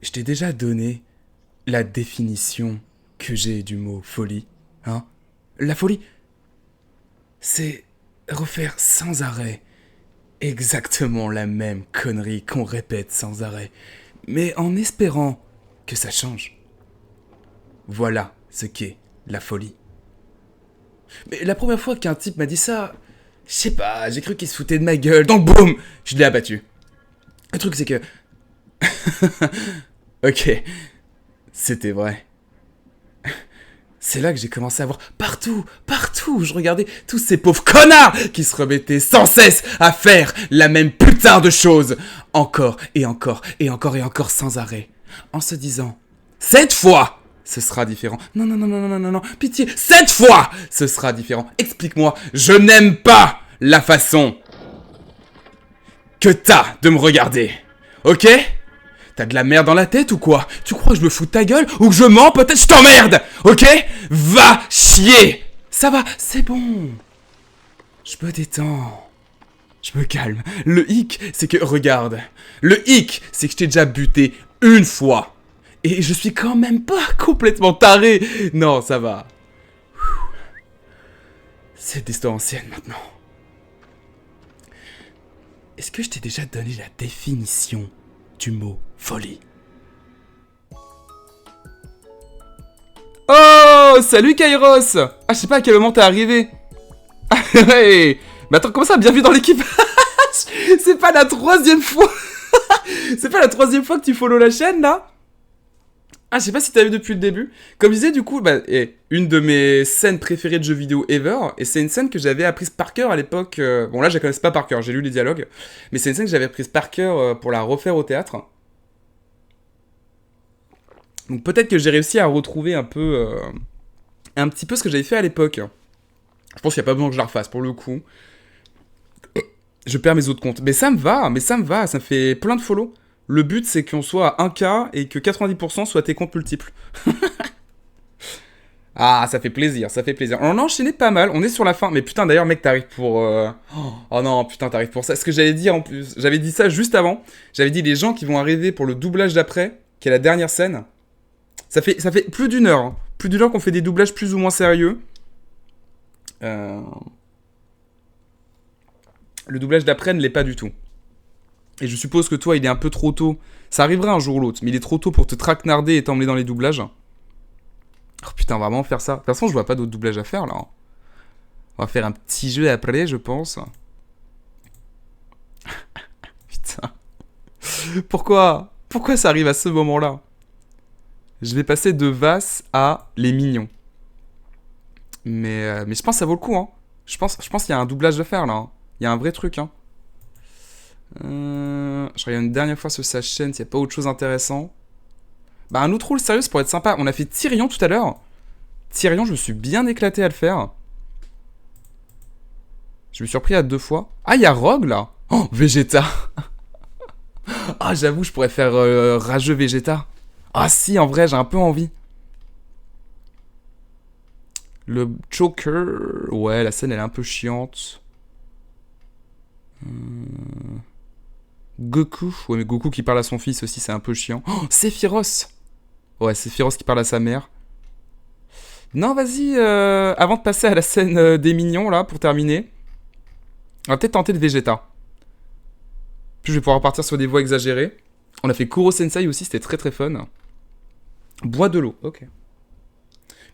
Je t'ai déjà donné la définition que j'ai du mot folie, hein? La folie, c'est refaire sans arrêt exactement la même connerie qu'on répète sans arrêt, mais en espérant que ça change. Voilà ce qu'est la folie. Mais la première fois qu'un type m'a dit ça, je sais pas, j'ai cru qu'il se foutait de ma gueule, donc boum, je l'ai abattu. Le truc c'est que... Ok, c'était vrai. C'est là que j'ai commencé à voir partout où je regardais tous ces pauvres connards qui se remettaient sans cesse à faire la même putain de choses. Encore et encore et encore et encore sans arrêt. En se disant, cette fois, ce sera différent. Non, non, non, non, non, non, non, pitié, cette fois, ce sera différent. Explique-moi, je n'aime pas la façon que t'as de me regarder. Ok? T'as de la merde dans la tête ou quoi? Tu crois que je me fous de ta gueule? Ou que je mens peut-être? Je t'emmerde! Ok? Va chier! Ça va, c'est bon. Je me détends. Je me calme. Le hic, c'est que, regarde. Le hic, c'est que je t'ai déjà buté une fois. Et je suis quand même pas complètement taré. Non, ça va. C'est d'histoire ancienne maintenant. Est-ce que je t'ai déjà donné la définition du mot folie? Oh, salut Kairos! Ah, je sais pas à quel moment t'es arrivé. Ah, ouais. Mais attends, comment ça, bienvenue dans l'équipe? C'est pas la 3e fois. C'est pas la 3e fois que tu follow la chaîne, là? Ah, je sais pas si t'as vu depuis le début. Comme je disais, du coup, bah, une de mes scènes préférées de jeux vidéo ever, et c'est une scène que j'avais apprise par cœur à l'époque. Bon, là, je la connaissais pas par cœur, j'ai lu les dialogues, mais c'est une scène que j'avais apprise par cœur pour la refaire au théâtre. Donc peut-être que j'ai réussi à retrouver un petit peu ce que j'avais fait à l'époque. Je pense qu'il n'y a pas besoin que je la refasse, pour le coup. Je perds mes autres comptes. Mais ça me va, ça me fait plein de follow. Le but, c'est qu'on soit à 1K et que 90% soient tes comptes multiples. Ah, ça fait plaisir, ça fait plaisir. On a enchaîné pas mal, on est sur la fin. Mais putain, d'ailleurs, mec, t'arrives pour... Oh non, putain, t'arrives pour ça. Ce que j'allais dire en plus, j'avais dit ça juste avant. J'avais dit les gens qui vont arriver pour le doublage d'après, qui est la dernière scène. Ça fait plus d'1 heure. Hein. Plus d'1 heure qu'on fait des doublages plus ou moins sérieux. Le doublage d'après ne l'est pas du tout. Et je suppose que toi, il est un peu trop tôt. Ça arrivera un jour ou l'autre, mais il est trop tôt pour te traquenarder et t'emmener dans les doublages. Oh putain, on va vraiment faire ça. De toute façon, je vois pas d'autres doublages à faire, là. On va faire un petit jeu après, je pense. Putain. Pourquoi ça arrive à ce moment-là? Je vais passer de Vass à Les Mignons. Mais je pense que ça vaut le coup, hein. Je pense qu'il y a un doublage à faire, là. Hein. Il y a un vrai truc, hein. Je regarde une dernière fois sur sa chaîne s'il n'y a pas autre chose intéressant. Bah, un autre rôle sérieux, ça pourrait être sympa. On a fait Tyrion tout à l'heure. Tyrion, je me suis bien éclaté à le faire. Je me suis repris à 2 fois. Ah, il y a Rogue, là. Oh, Vegeta. Ah, j'avoue, je pourrais faire Rageux Vegeta. Ah si, en vrai, j'ai un peu envie. Le Joker... Ouais, la scène, elle est un peu chiante. Goku. Ouais, mais Goku qui parle à son fils aussi, c'est un peu chiant. Oh, Sephiroth. Ouais, Sephiroth qui parle à sa mère. Non, vas-y, avant de passer à la scène des mignons, là, pour terminer, on va peut-être tenter le Vegeta. Puis je vais pouvoir partir sur des voix exagérées. On a fait Kuro Sensei aussi, c'était très très fun. Bois de l'eau, ok.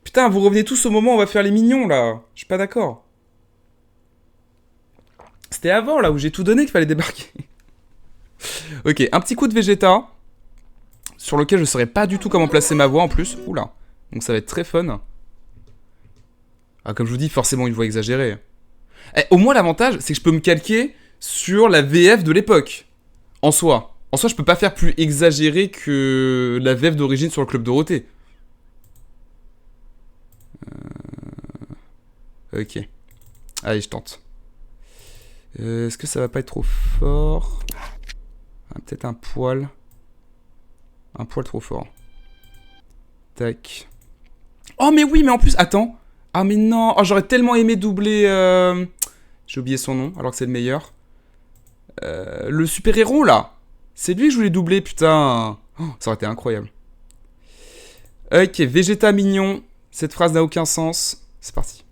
Putain, vous revenez tous au moment où on va faire les mignons, là. Je suis pas d'accord. C'était avant, là, où j'ai tout donné qu'il fallait débarquer. Ok, un petit coup de Vegeta. Sur lequel je saurais pas du tout comment placer ma voix, en plus. Oula. Donc ça va être très fun. Ah, comme je vous dis, forcément une voix exagérée. Au moins, l'avantage, c'est que je peux me calquer sur la VF de l'époque. En soi, je peux pas faire plus exagéré que la VF d'origine sur le Club Dorothée. Ok. Allez, je tente. Est-ce que ça va pas être trop fort? Peut-être un poil. Un poil trop fort. Tac. Oh, mais oui, mais en plus... Attends. Ah, mais non. Oh, j'aurais tellement aimé doubler... J'ai oublié son nom, alors que c'est le meilleur. Le super-héros, là. C'est lui que je voulais doubler, putain. Oh, ça aurait été incroyable. Ok, Vegeta mignon. Cette phrase n'a aucun sens. C'est parti.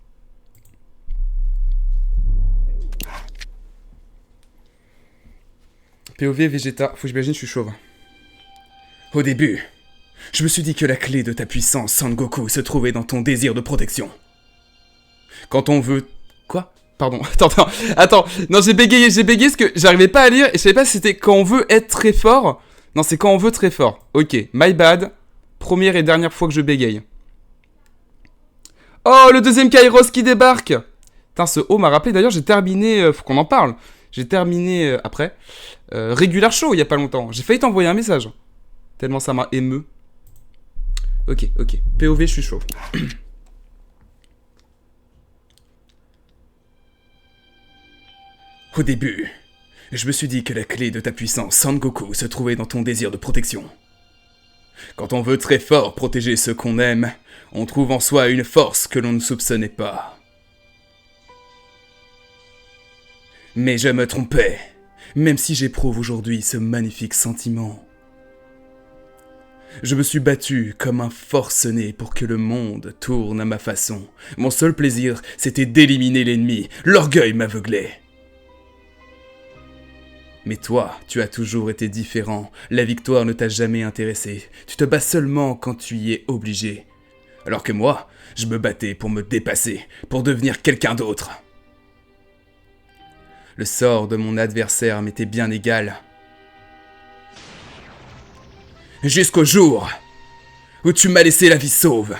POV Vegeta. Faut que j'imagine, je suis chauve. Au début, je me suis dit que la clé de ta puissance, Son Goku, se trouvait dans ton désir de protection. Quand on veut... Quoi? Pardon, attends. Non, j'ai bégayé parce que j'arrivais pas à lire et je savais pas si c'était quand on veut être très fort. Non, c'est quand on veut très fort. Ok, my bad. Première et dernière fois que je bégaye. Oh, le deuxième Kairos qui débarque. Putain, ce haut m'a rappelé, d'ailleurs, j'ai terminé... faut qu'on en parle. J'ai terminé, après, Regular Show, il y a pas longtemps. J'ai failli t'envoyer un message. Tellement ça m'a émeu. Ok. POV, je suis chaud. Au début, je me suis dit que la clé de ta puissance, Sangoku, se trouvait dans ton désir de protection. Quand on veut très fort protéger ceux qu'on aime, on trouve en soi une force que l'on ne soupçonnait pas. Mais je me trompais, même si j'éprouve aujourd'hui ce magnifique sentiment. Je me suis battu comme un forcené pour que le monde tourne à ma façon. Mon seul plaisir, c'était d'éliminer l'ennemi. L'orgueil m'aveuglait. Mais toi, tu as toujours été différent. La victoire ne t'a jamais intéressé. Tu te bats seulement quand tu y es obligé. Alors que moi, je me battais pour me dépasser, pour devenir quelqu'un d'autre. Le sort de mon adversaire m'était bien égal. Jusqu'au jour où tu m'as laissé la vie sauve.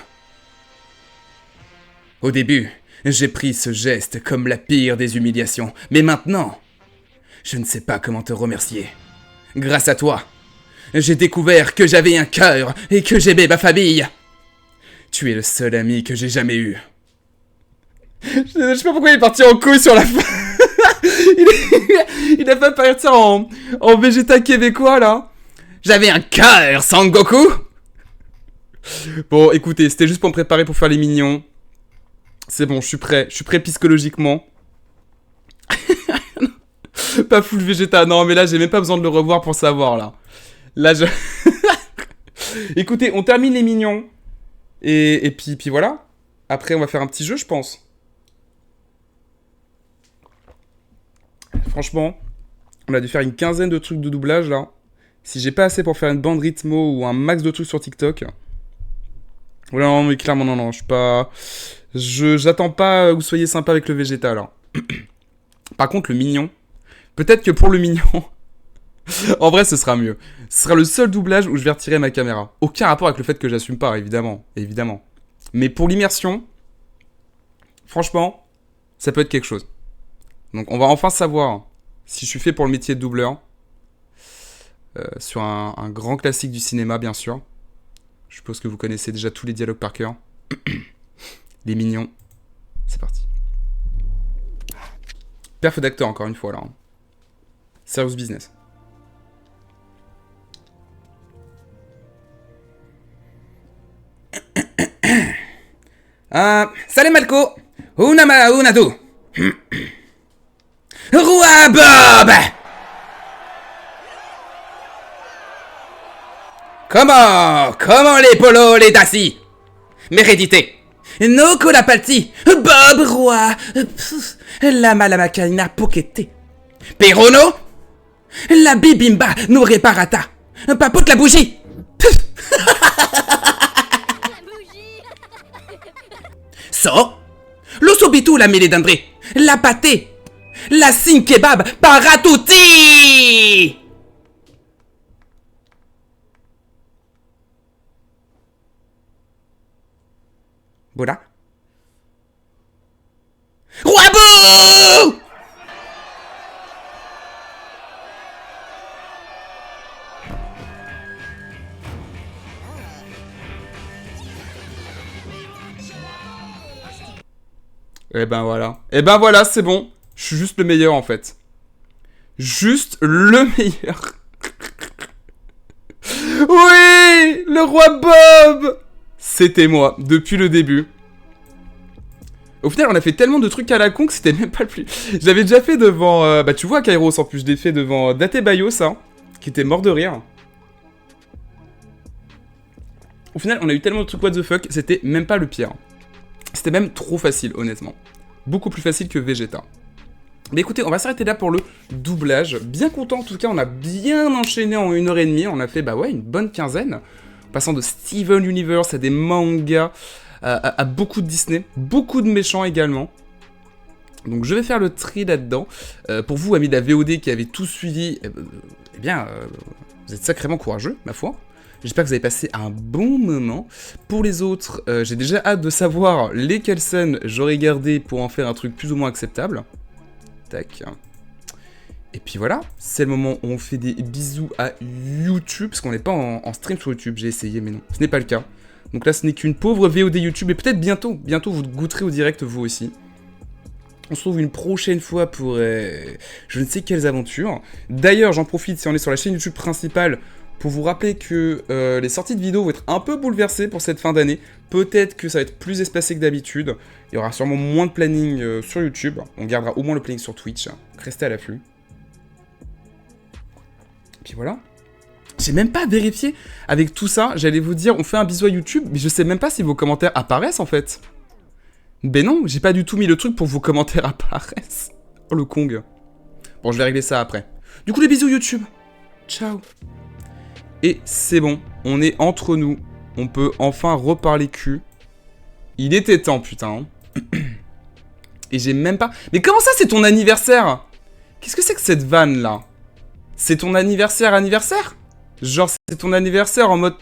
Au début, j'ai pris ce geste comme la pire des humiliations, mais maintenant, je ne sais pas comment te remercier. Grâce à toi, j'ai découvert que j'avais un cœur et que j'aimais ma famille. Tu es le seul ami que j'ai jamais eu. Je sais pas pourquoi il est parti en couille sur la fin. Il a fait partir en Vegeta québécois là. J'avais un cœur, Sangoku. Bon, écoutez, c'était juste pour me préparer pour faire les mignons. C'est bon, je suis prêt psychologiquement. Pas full Vegeta, non mais là j'ai même pas besoin de le revoir pour savoir là. Là je... Écoutez, on termine les mignons. Et puis voilà. Après on va faire un petit jeu je pense. Franchement, on a dû faire une quinzaine de trucs de doublage là. Si j'ai pas assez pour faire une bande rythmo ou un max de trucs sur TikTok. Voilà, non mais clairement non, je suis pas... J'attends pas que vous soyez sympa avec le Vegeta là. Par contre le mignon... Peut-être que pour le mignon, en vrai ce sera mieux. Ce sera le seul doublage où je vais retirer ma caméra. Aucun rapport avec le fait que j'assume pas, évidemment. Mais pour l'immersion, franchement, ça peut être quelque chose. Donc on va enfin savoir si je suis fait pour le métier de doubleur. Sur un grand classique du cinéma, bien sûr. Je suppose que vous connaissez déjà tous les dialogues par cœur. Les mignons, c'est parti. Perf d'acteur encore une fois là. Serious business. Salut Malco. Una du. Roi Bob. Comment les polos, les dassi. Mérédité. Noko la palti. Bob Roi. La malamacaina pokete. Perono. La bibimba nous réparata. Papote la bougie. So. Lo sobitu la mêlée d'André. La pâté. La signe kebab paratouti. Voilà. Roi Bou. Et ben voilà, c'est bon. Je suis juste le meilleur en fait. Juste le meilleur. Oui, le roi Bob. C'était moi, depuis le début. Au final, on a fait tellement de trucs à la con que c'était même pas le plus... Je l'avais déjà fait devant... tu vois, Kairos, en plus, je l'ai fait devant Datebayo, ça, qui était mort de rire. Au final, on a eu tellement de trucs what the fuck, c'était même pas le pire. C'était même trop facile, honnêtement. Beaucoup plus facile que Vegeta. Mais écoutez, on va s'arrêter là pour le doublage. Bien content, en tout cas, on a bien enchaîné en 1h30. On a fait, une bonne quinzaine. Passant de Steven Universe à des mangas, à beaucoup de Disney, beaucoup de méchants également. Donc je vais faire le tri là-dedans. Pour vous, amis de la VOD qui avez tout suivi, vous êtes sacrément courageux, ma foi. J'espère que vous avez passé un bon moment. Pour les autres, j'ai déjà hâte de savoir lesquelles scènes j'aurais gardées pour en faire un truc plus ou moins acceptable. Tac. Et puis voilà, c'est le moment où on fait des bisous à YouTube, parce qu'on n'est pas en stream sur YouTube, j'ai essayé mais non, ce n'est pas le cas. Donc là, ce n'est qu'une pauvre VOD YouTube. Et peut-être bientôt, vous goûterez au direct, vous aussi. On se retrouve une prochaine fois pour je ne sais quelles aventures. D'ailleurs, j'en profite, si on est sur la chaîne YouTube principale, pour vous rappeler que les sorties de vidéos vont être un peu bouleversées pour cette fin d'année. Peut-être que ça va être plus espacé que d'habitude. Il y aura sûrement moins de planning sur YouTube. On gardera au moins le planning sur Twitch. Restez à l'afflux. Puis voilà. J'ai même pas vérifié avec tout ça. J'allais vous dire, on fait un bisou à YouTube, mais je sais même pas si vos commentaires apparaissent en fait. Ben non, j'ai pas du tout mis le truc pour que vos commentaires apparaissent. Oh le Kong. Bon, je vais régler ça après. Du coup, les bisous YouTube. Ciao. Et c'est bon, on est entre nous. On peut enfin reparler cul. Il était temps, putain. Et j'ai même pas... Mais comment ça, c'est ton anniversaire? Qu'est-ce que c'est que cette vanne, là? C'est ton anniversaire? Genre, c'est ton anniversaire en mode...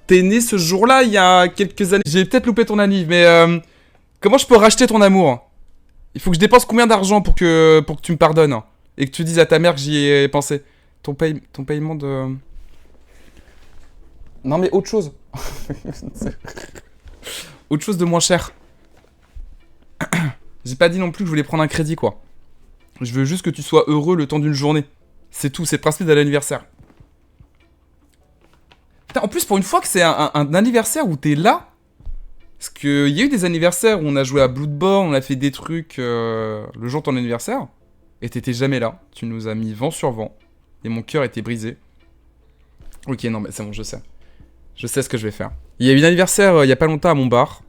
T'es né ce jour-là, il y a quelques années. J'ai peut-être loupé ton anniv, mais... Comment je peux racheter ton amour? Il faut que je dépense combien d'argent pour que tu me pardonnes? Et que tu dises à ta mère que j'y ai pensé. Ton paiement de... Non mais autre chose. Autre chose de moins cher. J'ai pas dit non plus que je voulais prendre un crédit, quoi. Je veux juste que tu sois heureux le temps d'une journée. C'est tout, c'est le principe de l'anniversaire. Putain, en plus, pour une fois que c'est un anniversaire où t'es là... Parce qu'il y a eu des anniversaires où on a joué à Bloodborne, on a fait des trucs le jour de ton anniversaire. Et t'étais jamais là. Tu nous as mis vent sur vent. Et mon cœur était brisé. Ok, non mais c'est bon, je sais. Je sais ce que je vais faire. Il y a eu un anniversaire il y a pas longtemps à mon bar.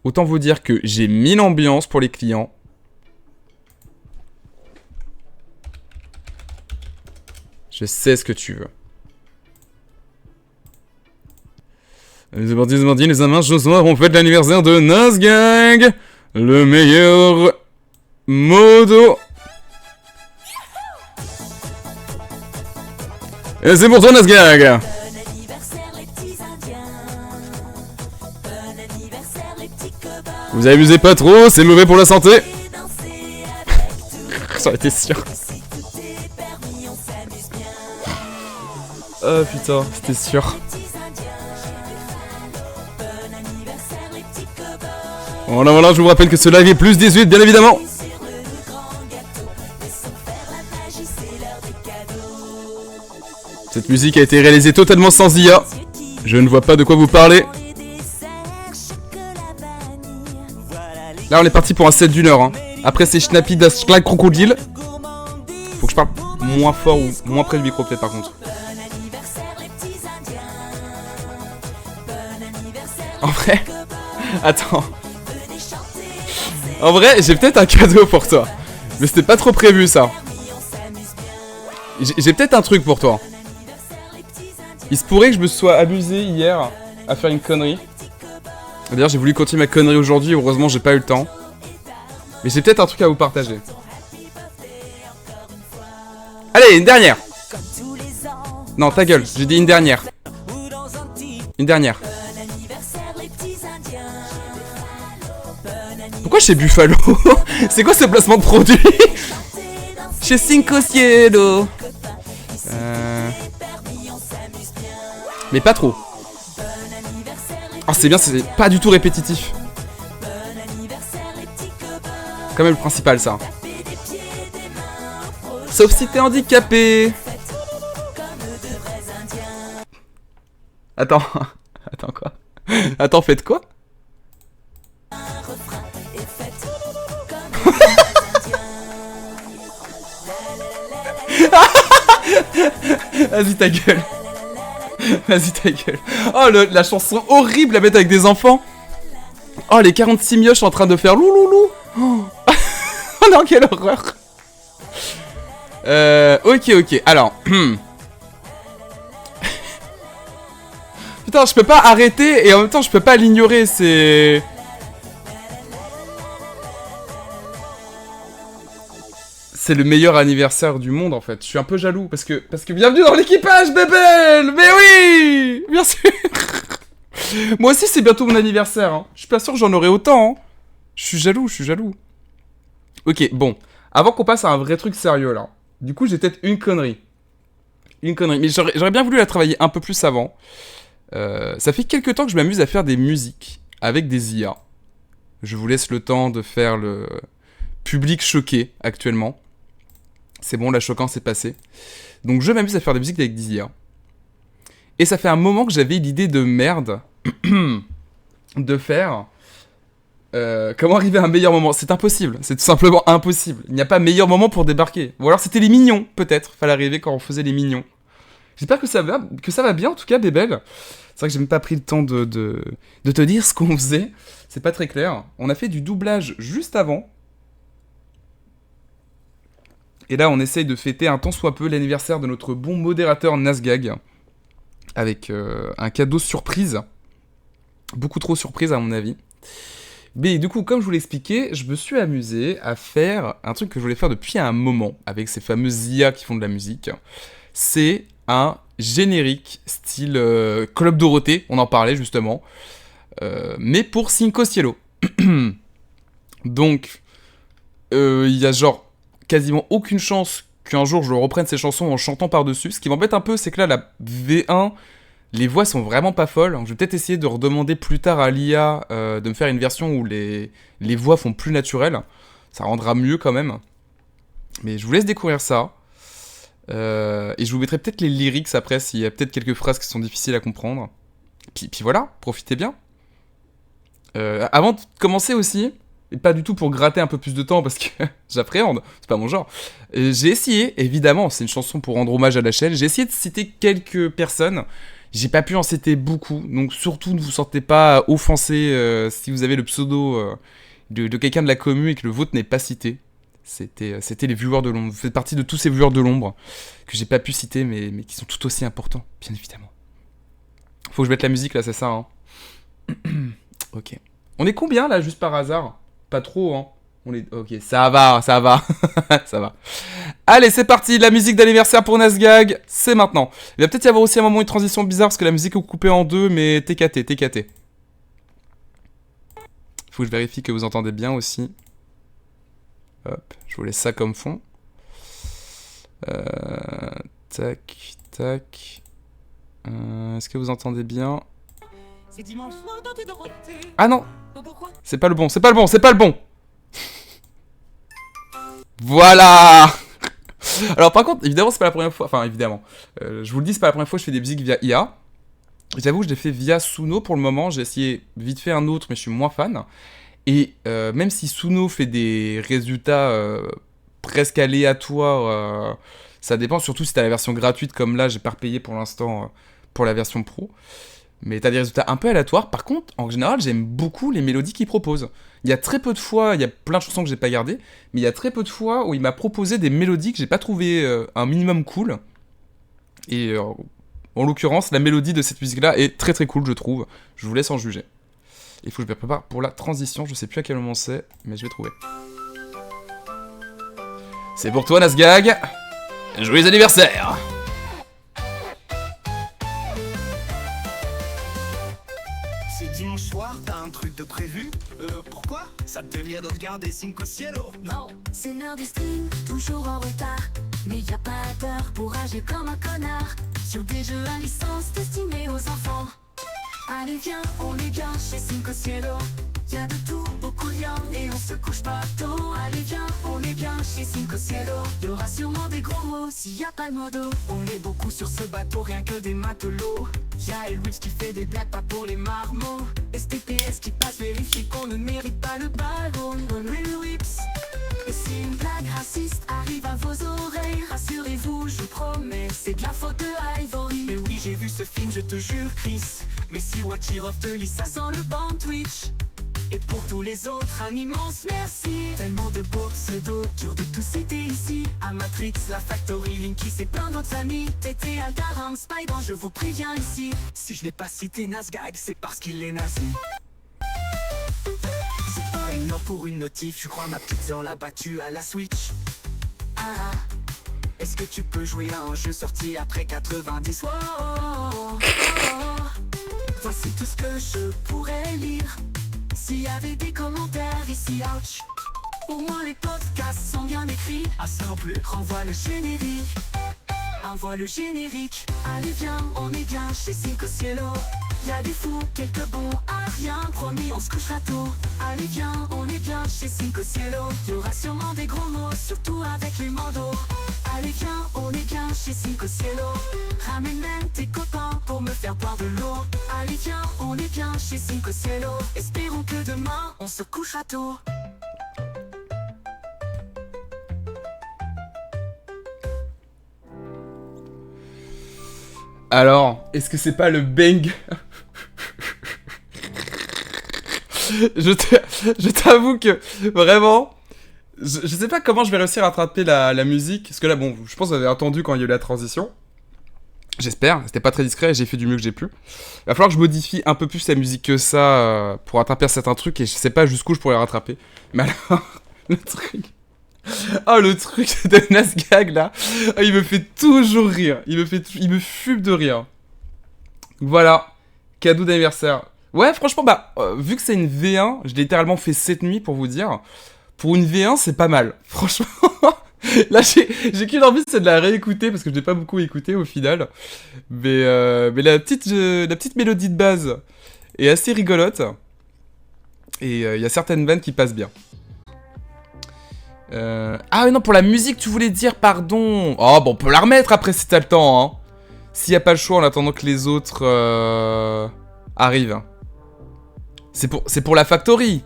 Autant vous dire que j'ai mis l'ambiance pour les clients. Je sais ce que tu veux. C'est parti, les amants, ce soir, on fête l'anniversaire de Nazgang, le meilleur modo. Et c'est pour toi, Nazgang. Vous abusez pas trop, c'est mauvais pour la santé. J'en étais sûr. Oh putain, c'était sûr. Voilà, je vous rappelle que ce live est plus 18, bien évidemment. Cette musique a été réalisée totalement sans IA. Je ne vois pas de quoi vous parlez. Là, on est parti pour un set d'une heure. Hein. Après, c'est Schnappy d'Asklag Crocodile. Faut que je parle moins fort ou moins près du micro, peut-être, par contre. En vrai... Attends... En vrai, j'ai peut-être un cadeau pour toi. Mais c'était pas trop prévu, ça. J'ai peut-être un truc pour toi. Il se pourrait que je me sois abusé hier à faire une connerie. D'ailleurs, j'ai voulu continuer ma connerie aujourd'hui. Heureusement, j'ai pas eu le temps. Mais j'ai peut-être un truc à vous partager. Allez, une dernière. Non, ta gueule. J'ai dit une dernière. Une dernière. Pourquoi chez Buffalo? C'est quoi ce placement de produit? Chez Cinco Cielo. Mais pas trop. Oh, c'est bien, c'est pas du tout répétitif. Quand même le principal, ça. Sauf si t'es handicapé. Attends. Attends quoi? Attends, faites quoi? Vas-y ta gueule. Vas-y ta gueule. Oh la chanson horrible à mettre avec des enfants. Oh les 46 mioches en train de faire louloulou. Oh non quelle horreur. Ok alors. Putain je peux pas arrêter et en même temps je peux pas l'ignorer. C'est le meilleur anniversaire du monde en fait. Je suis un peu jaloux parce que bienvenue dans l'équipage bébé. Mais oui, bien sûr. Moi aussi c'est bientôt mon anniversaire. Hein. Je suis pas sûr que j'en aurai autant. Hein. Je suis jaloux. Ok, bon. Avant qu'on passe à un vrai truc sérieux là. Du coup j'ai peut-être une connerie. Mais j'aurais bien voulu la travailler un peu plus avant. Ça fait quelques temps que je m'amuse à faire des musiques avec des IA. Je vous laisse le temps de faire le public choqué actuellement. C'est bon, la choquance est passée. Donc je m'amuse à faire des musiques avec des IA. Et ça fait un moment que j'avais l'idée de merde de faire... comment arriver à un meilleur moment? C'est impossible, c'est tout simplement impossible. Il n'y a pas meilleur moment pour débarquer. Ou alors c'était les mignons, peut-être. Fallait arriver quand on faisait les mignons. J'espère que ça va bien, en tout cas, Bébel. C'est vrai que j'ai même pas pris le temps de te dire ce qu'on faisait. C'est pas très clair. On a fait du doublage juste avant. Et là, on essaye de fêter un tant soit peu l'anniversaire de notre bon modérateur Nasgag. Avec un cadeau surprise. Beaucoup trop surprise, à mon avis. Mais du coup, comme je vous l'expliquais, je me suis amusé à faire un truc que je voulais faire depuis un moment. Avec ces fameuses IA qui font de la musique. C'est un générique style Club Dorothée, on en parlait justement, mais pour Cinco Cielo. Donc, il y a genre quasiment aucune chance qu'un jour je reprenne ces chansons en chantant par-dessus. Ce qui m'embête un peu, c'est que là, la V1, les voix sont vraiment pas folles. Donc, je vais peut-être essayer de redemander plus tard à l'IA de me faire une version où les voix font plus naturelles. Ça rendra mieux quand même. Mais je vous laisse découvrir ça. Et je vous mettrai peut-être les lyrics après, s'il y a peut-être quelques phrases qui sont difficiles à comprendre. Puis voilà, profitez bien. Avant de commencer aussi, et pas du tout pour gratter un peu plus de temps parce que j'appréhende, c'est pas mon genre, j'ai essayé, évidemment, c'est une chanson pour rendre hommage à la chaîne, j'ai essayé de citer quelques personnes, j'ai pas pu en citer beaucoup, donc surtout ne vous sentez pas offensé si vous avez le pseudo de quelqu'un de la commu et que le vôtre n'est pas cité. C'était les viewers de l'ombre. Vous faites partie de tous ces viewers de l'ombre que j'ai pas pu citer, mais qui sont tout aussi importants, bien évidemment. Faut que je mette la musique là, c'est ça, hein. Ok. On est combien là, juste par hasard? Pas trop, hein. Ok, ça va. Ça va. Allez, c'est parti, la musique d'anniversaire pour Nasgag, c'est maintenant. Il va peut-être y avoir aussi un moment, une transition bizarre, parce que la musique est coupée en deux, mais TKT. Faut que je vérifie que vous entendez bien aussi. Hop, je vous laisse ça comme fond. Tac. Est-ce que vous entendez bien? Ah non! C'est pas le bon. Voilà! Alors par contre, évidemment, c'est pas la première fois. Enfin, évidemment. Je vous le dis, c'est pas la première fois que je fais des musiques via IA. J'avoue que je l'ai fait via Suno pour le moment. J'ai essayé vite fait un autre, mais je suis moins fan. Et même si Suno fait des résultats presque aléatoires, ça dépend, surtout si t'as la version gratuite comme là, j'ai pas repayé pour l'instant pour la version pro. Mais t'as des résultats un peu aléatoires. Par contre, en général, j'aime beaucoup les mélodies qu'il propose. Il y a très peu de fois, il y a plein de chansons que j'ai pas gardées, mais il y a très peu de fois où il m'a proposé des mélodies que j'ai pas trouvé un minimum cool. Et en l'occurrence, la mélodie de cette musique-là est très très cool, je trouve. Je vous laisse en juger. Il faut que je me prépare pour la transition, je sais plus à quel moment c'est, mais je vais trouver. C'est pour toi, Nasgag. Joyeux anniversaire! C'est dimanche soir, t'as un truc de prévu? Pourquoi? Ça te vient de regarder Cinco Cielo? Non, c'est l'heure du stream, toujours en retard. Mais y a pas d'heure pour agir comme un connard. Sur des jeux à licence destinés aux enfants. Allez viens, on est bien chez Cinco Cielo. Y'a de tout, beaucoup de viande et on se couche pas tôt. Allez viens, on est bien chez Cinco Cielo. Y'aura sûrement des gros mots s'il y a pas de modo. On est beaucoup sur ce bateau, rien que des matelots. Y'a Elwitch qui fait des blagues pas pour les marmots. STPS qui passe vérifier qu'on ne mérite pas le ballon. Real Whips. Et si une blague raciste arrive à vos oreilles, rassurez-vous, je vous promets, c'est de la faute de Ivory. Mais oui, j'ai vu ce film, je te jure, Chris. Mais si Watchirov te lit, ça sent le ban Twitch. Et pour tous les autres, un immense merci. Tellement de beaux pseudos, dur de tout citer ici. Amatrix, la Factory, Linky, c'est plein d'autres amis. TT, Altaran, Spider, je vous préviens ici. Si je n'ai pas cité Nasgag, c'est parce qu'il est nazi. C'est pas une heure pour une notif, je crois ma petite on l'a battue à la Switch. Ah, est-ce que tu peux jouer à un jeu sorti après 90? Voici tout ce que je pourrais lire. S'il y avait des commentaires ici, ouch. Au moins les podcasts sont bien écrits. À simple, renvoie le générique. envoie le générique. Allez viens, on est bien chez Cinco Cielo. Y'a des fous, quelques bons, rien, promis on se couchera tôt. Allez viens, on est bien chez Cinco Cielo. Y'aura sûrement des gros mots, surtout avec les mandos. Allez viens, on est bien chez Cinco Cielo. Ramène même tes copains pour me faire boire de l'eau. Allez viens, on est bien chez Cinco Cielo. Espérons que demain, on se couchera tôt. Alors, est-ce que c'est pas le bang? Je t'avoue que, vraiment, je sais pas comment je vais réussir à attraper la musique. Parce que là, bon, je pense que vous avez entendu quand il y a eu la transition. J'espère, c'était pas très discret, j'ai fait du mieux que j'ai pu. Il va falloir que je modifie un peu plus la musique que ça pour attraper certains trucs et je sais pas jusqu'où je pourrais les rattraper. Mais alors, le truc... Oh, le truc de Nasgag là, oh, il me fait toujours rire, il me fume de rire. Voilà, cadeau d'anniversaire. Ouais, franchement, bah, vu que c'est une V1, je l'ai littéralement fait cette nuit pour vous dire. Pour une V1, c'est pas mal. Franchement, là, j'ai qu'une envie, c'est de la réécouter parce que je l'ai pas beaucoup écouté au final. Mais la petite mélodie de base est assez rigolote. Et il y a certaines vannes qui passent bien. Ah non, pour la musique, tu voulais dire, pardon. Oh, bon, on peut la remettre après si t'as le temps, hein. S'il n'y a pas le choix en attendant que les autres arrivent. C'est pour la Factory.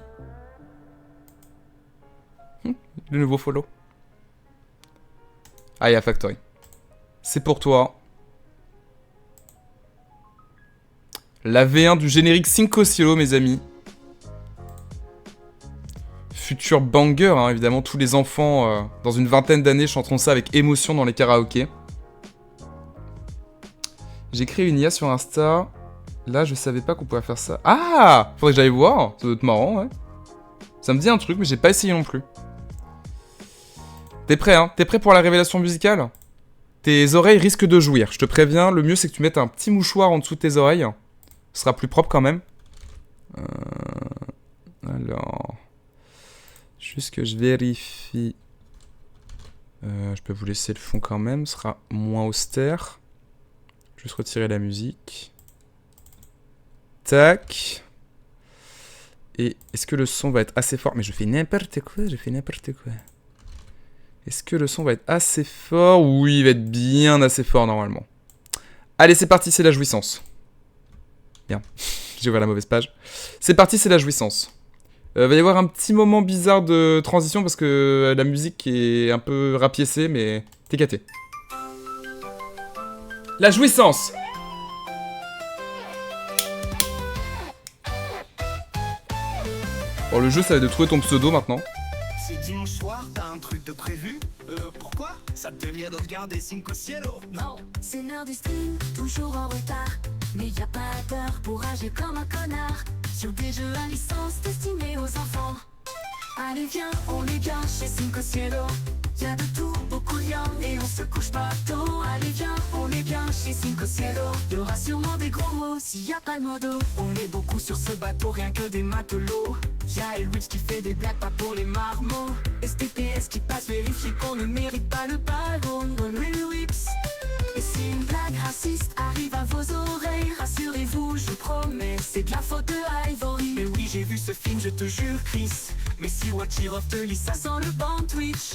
Le nouveau follow. Ah, il y a Factory. C'est pour toi. La V1 du générique Cinco Cielo, mes amis. Futur banger, hein, évidemment, tous les enfants dans une vingtaine d'années chanteront ça avec émotion dans les karaokés. J'ai créé une IA sur Insta. Là, je savais pas qu'on pouvait faire ça. Ah, faudrait que j'aille voir. Ça doit être marrant, ouais. Ça me dit un truc, mais j'ai pas essayé non plus. T'es prêt, hein? T'es prêt pour la révélation musicale? Tes oreilles risquent de jouir. Je te préviens, le mieux c'est que tu mettes un petit mouchoir en dessous de tes oreilles. Ce sera plus propre quand même. Alors... Juste que je vérifie. Je peux vous laisser le fond quand même. Ce sera moins austère. Juste retirer la musique. Tac. Et est-ce que le son va être assez fort? Mais je fais n'importe quoi, Est-ce que le son va être assez fort? Oui, il va être bien assez fort normalement. Allez, c'est parti, c'est la jouissance. Bien. J'ai ouvert la mauvaise page. C'est parti, c'est la jouissance. Va y avoir un petit moment bizarre de transition parce que la musique est un peu rapiécée, mais t'es gâté. La jouissance. Bon, le jeu, ça va être de trouver ton pseudo maintenant. C'est dimanche soir, t'as un truc de prévu? Pourquoi? Ça te vient de regarder Cinco Cielo? Non, c'est l'heure du stream, toujours en retard. Mais y a pas d'heure pour agir comme un connard. Sur des jeux à licence destinés aux enfants. Allez viens, on est bien chez Cinco Cielo. Y'a de tout, beaucoup de liens et on se couche pas tôt. Allez viens, on est bien chez Cinco Cielo. Y'aura sûrement des gros mots s'il y a pas de modo. On est beaucoup sur ce bateau, rien que des matelots. Y'a Elwitch qui fait des blagues pas pour les marmots. STPS qui passe vérifier qu'on ne mérite pas le ballon. Donne le whips. Et si une blague raciste arrive à vos oreilles, rassurez-vous, je promets, c'est de la faute de Ivory. Mais oui, j'ai vu ce film, je te jure, Chris. Mais si Watchirov te lit, ça sent le ban Twitch.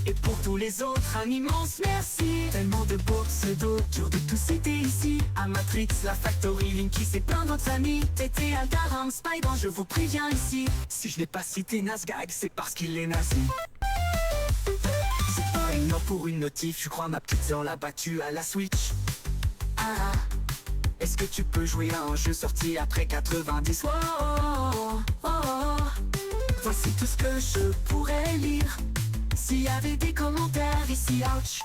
Et pour tous les autres, un immense merci. Tellement de beaux pseudos, dur de tout citer ici. Amatrix, la Factory, Linky, c'est plein d'autres amis. TT, Altaran, Spyban, je vous préviens ici. Si je n'ai pas cité Nasgag, c'est parce qu'il est nazi. C'est pas une heure pour une notif, je crois ma petite sœur l'a battue à la Switch. Ah, est-ce que tu peux jouer à un jeu sorti après 90? Oh, oh, oh, oh. Voici tout ce que je pourrais lire. S'il y avait des commentaires ici, ouch.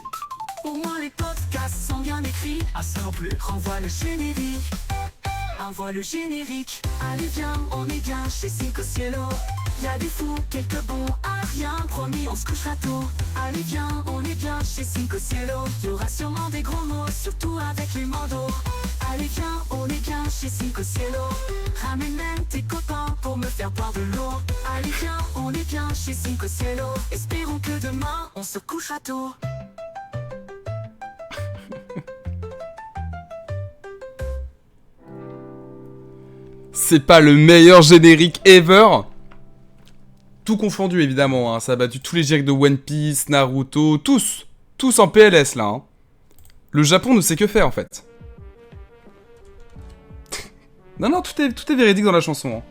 Au moins les podcasts sont bien écrits. Ah ça en plus. Renvoie le générique. Envoie le générique. Allez viens, on est bien chez Cinco Cielo. Y'a des fous, quelques bons, rien, promis on se couchera tôt. Allez viens, on est bien chez Cinco Cielo. Y'aura sûrement des gros mots, surtout avec les mandos. Allez viens, on est bien chez Cinco Cielo. Ramène même tes copains pour me faire boire de l'eau. Allez viens, on est bien chez Cinco Cielo. Espérons que demain, on se couchera tôt. C'est pas le meilleur générique ever. Tout confondu évidemment, hein. Ça a battu tous les génériques de One Piece, Naruto, tous en PLS là. Hein. Le Japon ne sait que faire en fait. Non, tout est véridique dans la chanson. Hein.